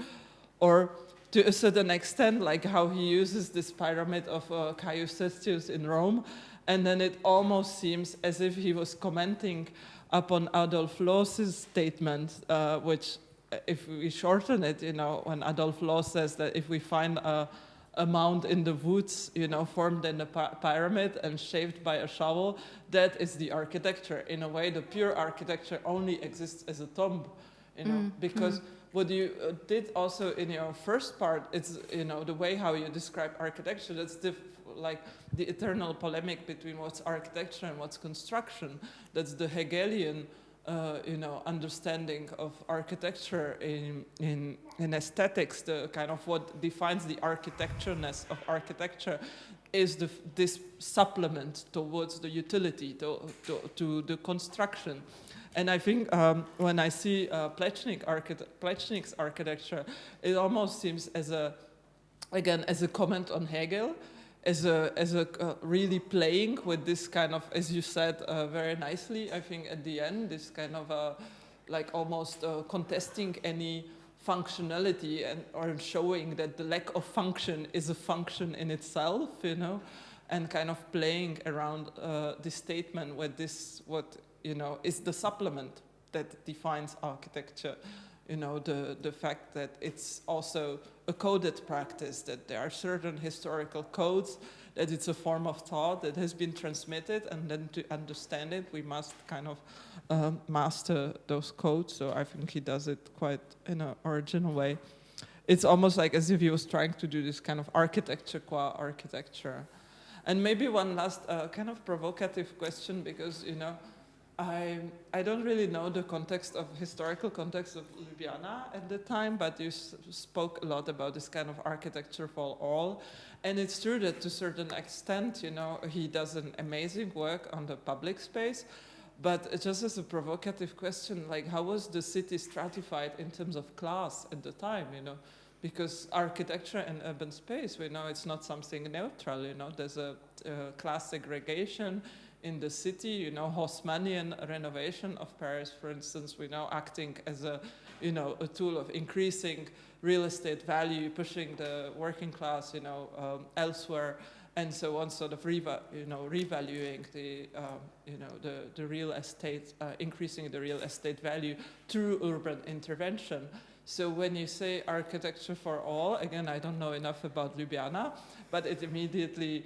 or to a certain extent, like how he uses this pyramid of Caius Cestius in Rome, and then it almost seems as if he was commenting upon Adolf Loos's statement, which, if we shorten it, you know, when Adolf Loos says that if we find a mound in the woods, you know, formed in a pyramid and shaped by a shovel, that is the architecture. In a way, the pure architecture only exists as a tomb, you know, because what you did also in your first part, it's, you know, the way how you describe architecture, that's like the eternal polemic between what's architecture and what's construction. That's the Hegelian, you know, understanding of architecture in aesthetics, the kind of what defines the architectureness of architecture is this supplement towards the utility, to the construction. And I think when I see Plečnik's architecture, it almost seems as a comment on Hegel, as a really playing with this kind of, as you said very nicely, I think at the end, this kind of like almost contesting any functionality or showing that the lack of function is a function in itself, you know, and kind of playing around this statement with this, what, you know, is the supplement that defines architecture. You know, the fact that it's also a coded practice, that there are certain historical codes, that it's a form of thought that has been transmitted, and then to understand it, we must kind of master those codes. So I think he does it quite in an original way. It's almost like as if he was trying to do this kind of architecture qua architecture. And maybe one last kind of provocative question, because, you know, I don't really know the historical context of Ljubljana at the time, but you spoke a lot about this kind of architecture for all. And it's true that to a certain extent, you know, he does an amazing work on the public space, but just as a provocative question, like, how was the city stratified in terms of class at the time, you know? Because architecture and urban space, we know it's not something neutral, you know, there's a class segregation in the city, you know, Haussmannian renovation of Paris, for instance, we know acting as a, you know, a tool of increasing real estate value, pushing the working class, you know, elsewhere, and so on, sort of revaluing the, you know, the real estate, increasing the real estate value through urban intervention. So when you say architecture for all, again, I don't know enough about Ljubljana, but it immediately,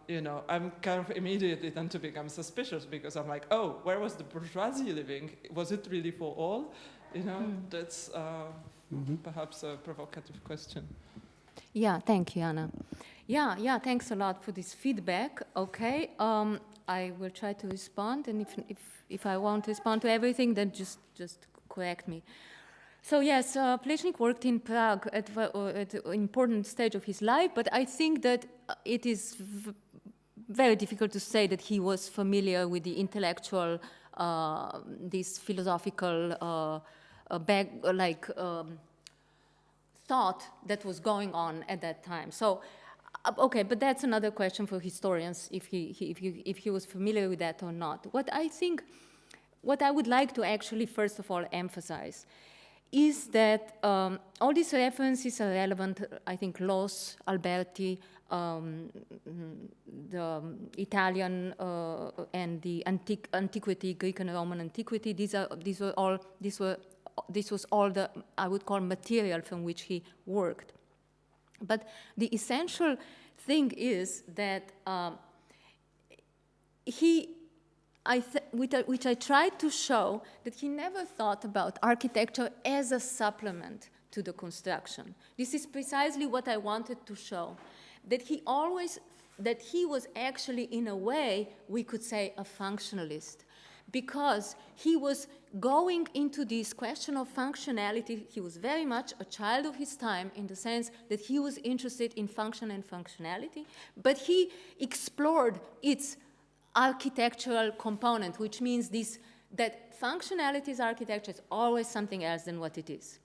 you know, I'm kind of immediately tend to become suspicious, because I'm like, oh, where was the bourgeoisie living? Was it really for all? You know, that's perhaps a provocative question. Yeah, thank you, Anna. Yeah, thanks a lot for this feedback. Okay, I will try to respond, and if I won't respond to everything, then just correct me. So yes, Plečnik worked in Prague at an important stage of his life, but I think that it is very difficult to say that he was familiar with the intellectual, this philosophical thought that was going on at that time. So, okay, but that's another question for historians, if he was familiar with that or not. What I would like to actually first of all emphasize is that all these references are relevant. I think Los, Alberti, the Italian and the antiquity, Greek and Roman antiquity. This was all the, I would call, material from which he worked. But the essential thing is that which I tried to show, that he never thought about architecture as a supplement to the construction. This is precisely what I wanted to show, that he was actually, in a way, we could say, a functionalist, because he was going into this question of functionality. He was very much a child of his time, in the sense that he was interested in function and functionality, but he explored its architectural component, which means that functionality is architecture is always something else than what it is.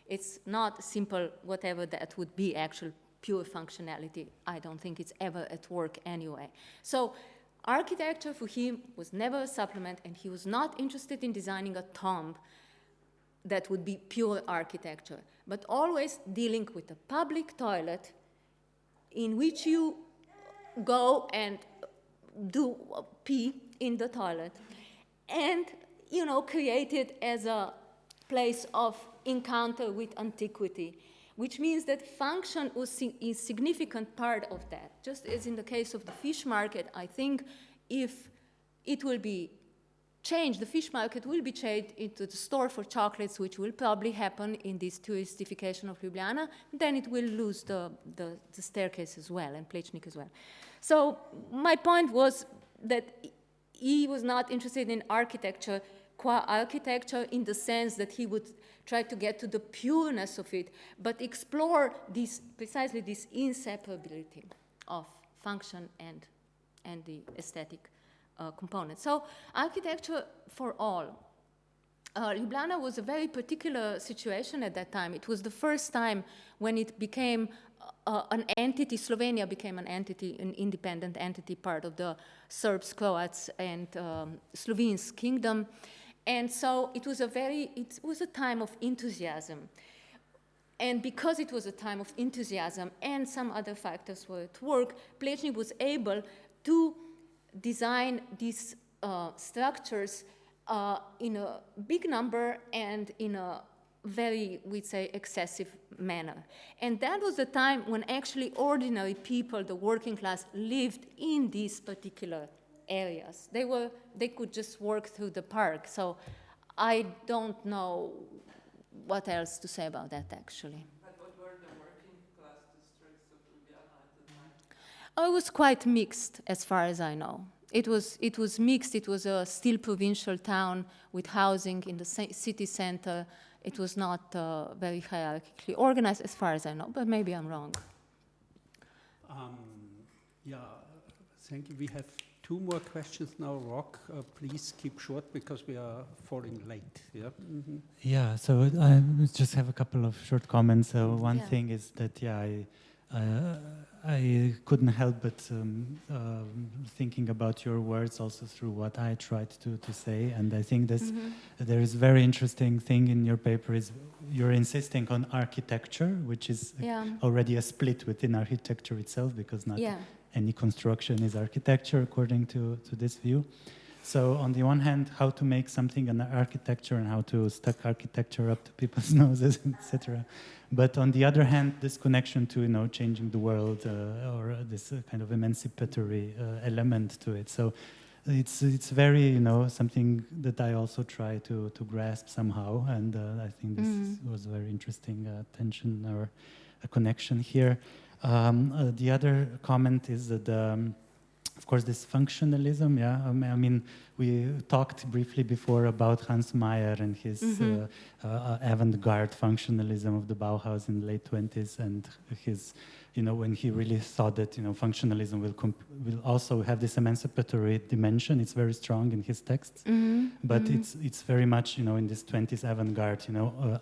It's not simple, whatever that would be, actual pure functionality. I don't think it's ever at work anyway. So architecture for him was never a supplement, and he was not interested in designing a tomb that would be pure architecture, but always dealing with a public toilet in which you go and do pee in the toilet, and, you know, create it as a place of encounter with antiquity, which means that function was a significant part of that. Just as in the case of the fish market, I think if it will be changed, the fish market will be changed into the store for chocolates, which will probably happen in this touristification of Ljubljana, then it will lose the staircase as well, and Plečnik as well. So my point was that he was not interested in architecture, qua architecture, in the sense that he would try to get to the pureness of it, but explore precisely this inseparability of function and the aesthetic component. So architecture for all. Ljubljana was a very particular situation at that time. It was the first time when it became an entity, Slovenia became an entity, an independent entity, part of the Serbs, Croats, and Slovenes kingdom. And so it was a time of enthusiasm. And because it was a time of enthusiasm and some other factors were at work, Plečnik was able to design these structures in a big number and in a very, we'd say, excessive manner. And that was the time when actually ordinary people, the working class, lived in these particular areas. They could just walk through the park. So I don't know what else to say about that, actually. But what were the working class districts of Ljubljana at the time? Oh, it was quite mixed, as far as I know. It was mixed. It was a still provincial town with housing in the city center. It was not very hierarchically organized, as far as I know, but maybe I'm wrong. Yeah, thank you. We have 2 more questions now. Rock, please keep short because we are falling late. Yeah. Mm-hmm. Yeah. So I just have a couple of short comments. One Yeah. thing is that I couldn't help but thinking about your words also through what I tried to say, and I think there is a very interesting thing in your paper is you're insisting on architecture, which is already a split within architecture itself, because not any construction is architecture according to this view. So on the one hand, how to make something an architecture and how to stuck architecture up to people's noses, etc. But on the other hand, this connection to changing the world or this kind of emancipatory element to it. So it's very something that I also try to grasp somehow, and I think this was a very interesting tension or a connection here. The other comment is that. Of course, this functionalism, I mean, we talked briefly before about Hans Meyer and his avant-garde functionalism of the Bauhaus in the late 20s, and his, when he really thought that, functionalism will also have this emancipatory dimension. It's very strong in his texts, but it's very much, in this 20s avant-garde,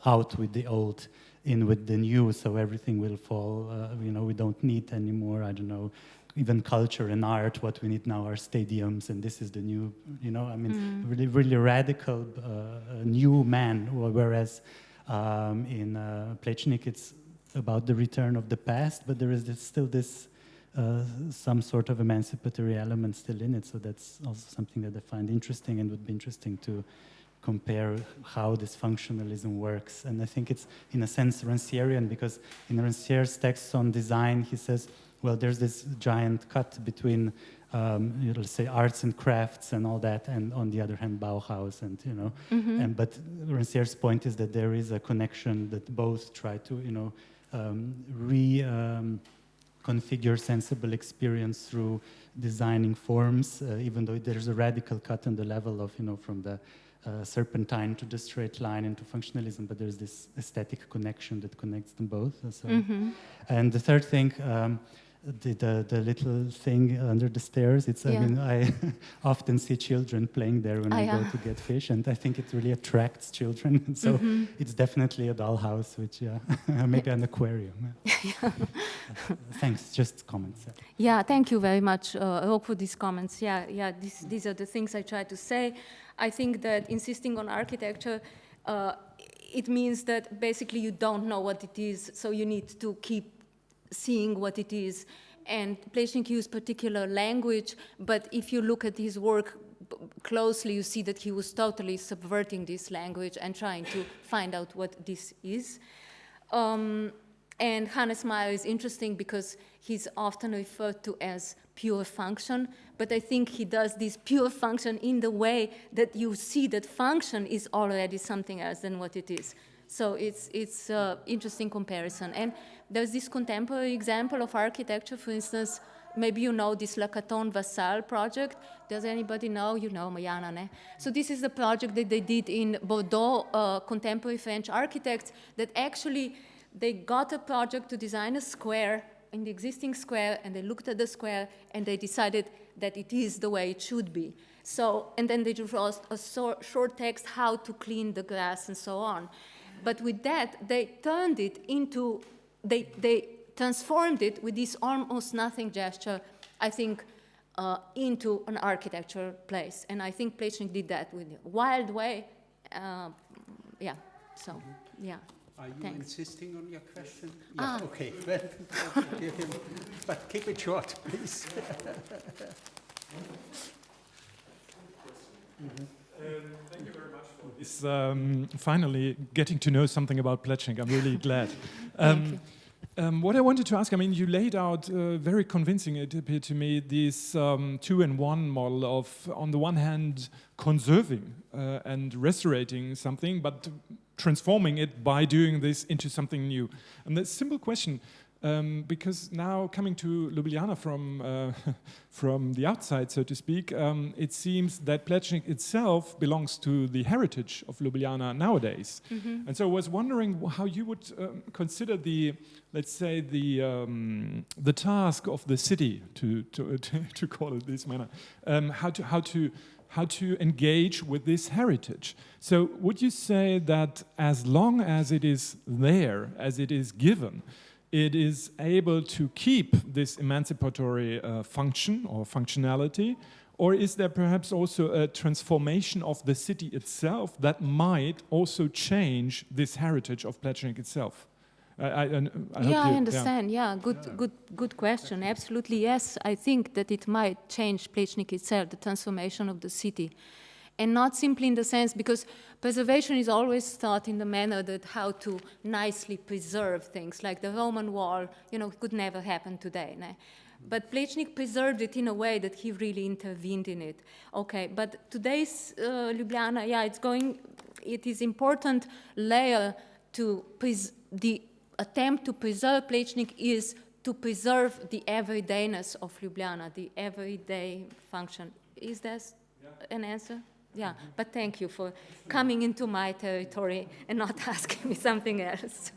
out with the old, in with the new, so everything will fall. We don't need anymore, I don't know, even culture and art. What we need now are stadiums, and this is the new, really, really radical new man. Whereas in Plečnik, it's about the return of the past, but there is still this some sort of emancipatory element still in it. So that's also something that I find interesting, and would be interesting to compare how this functionalism works. And I think it's, in a sense, Rancierian, because in Rancier's texts on design, he says, well, there's this giant cut between, let's say, arts and crafts and all that, and on the other hand, Bauhaus, and but Rancier's point is that there is a connection that both try to, reconfigure sensible experience through designing forms, even though there's a radical cut on the level of, from the serpentine to the straight line into functionalism, but there's this aesthetic connection that connects them both. So. And the third thing, the little thing under the stairs, it's, I mean, I often see children playing there when I go to get fish, and I think it really attracts children. So it's definitely a dollhouse, which, maybe an aquarium. Thanks, just comments. Yeah, thank you very much, Rob, for these comments. These are the things I try to say. I think that insisting on architecture, it means that basically you don't know what it is, so you need to keep seeing what it is. And Plečnik used particular language, but if you look at his work closely, you see that he was totally subverting this language and trying to find out what this is. And Hannes Meyer is interesting because he's often referred to as pure function, but I think he does this pure function in the way that you see that function is already something else than what it is. So it's an interesting comparison. And there's this contemporary example of architecture, for instance, maybe you know this Lacaton Vassal project. Does anybody know? You know, Mariana, ne? So this is the project that they did in Bordeaux, contemporary French architects, that actually they got a project to design a square in the existing square, and they looked at the square, and they decided that it is the way it should be. So, and then they drew a short text how to clean the grass and so on. But with that, they turned it into, they transformed it with this almost nothing gesture, I think, into an architectural place. And I think Plečnik did that with a wild way. Yeah, so, yeah. Are you Thanks. insisting on your question? Yeah, okay. But keep it short, please. Thank you very much for this. Finally, getting to know something about Plečnik. I'm really glad. Thank you. What I wanted to ask, I mean, you laid out very convincing, it appeared to me, this two-in-one model of, on the one hand, conserving and restorating something, but transforming it by doing this into something new. And the simple question, because now coming to Ljubljana from the outside, so to speak, it seems that Plečnik itself belongs to the heritage of Ljubljana nowadays. Mm-hmm. And so I was wondering how you would consider the, let's say, the task of the city, to call it this manner, how to engage with this heritage. So would you say that as long as it is there, as it is given, it is able to keep this emancipatory function or functionality, or is there perhaps also a transformation of the city itself that might also change this heritage of Plečnik itself? I understand. Yeah, good question. Absolutely, yes. I think that it might change Plečnik itself, the transformation of the city. And not simply in the sense, because preservation is always thought in the manner that how to nicely preserve things, like the Roman wall, you know, could never happen today. Ne? But Plečnik preserved it in a way that he really intervened in it. Okay, but today's Ljubljana, yeah, it is important layer to the attempt to preserve Plečnik is to preserve the everydayness of Ljubljana, the everyday function. Is that an answer? Yeah, but thank you for coming into my territory and not asking me something else.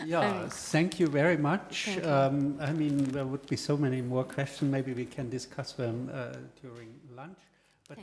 Yeah, thank you very much. I mean, there would be so many more questions. Maybe we can discuss them during lunch. But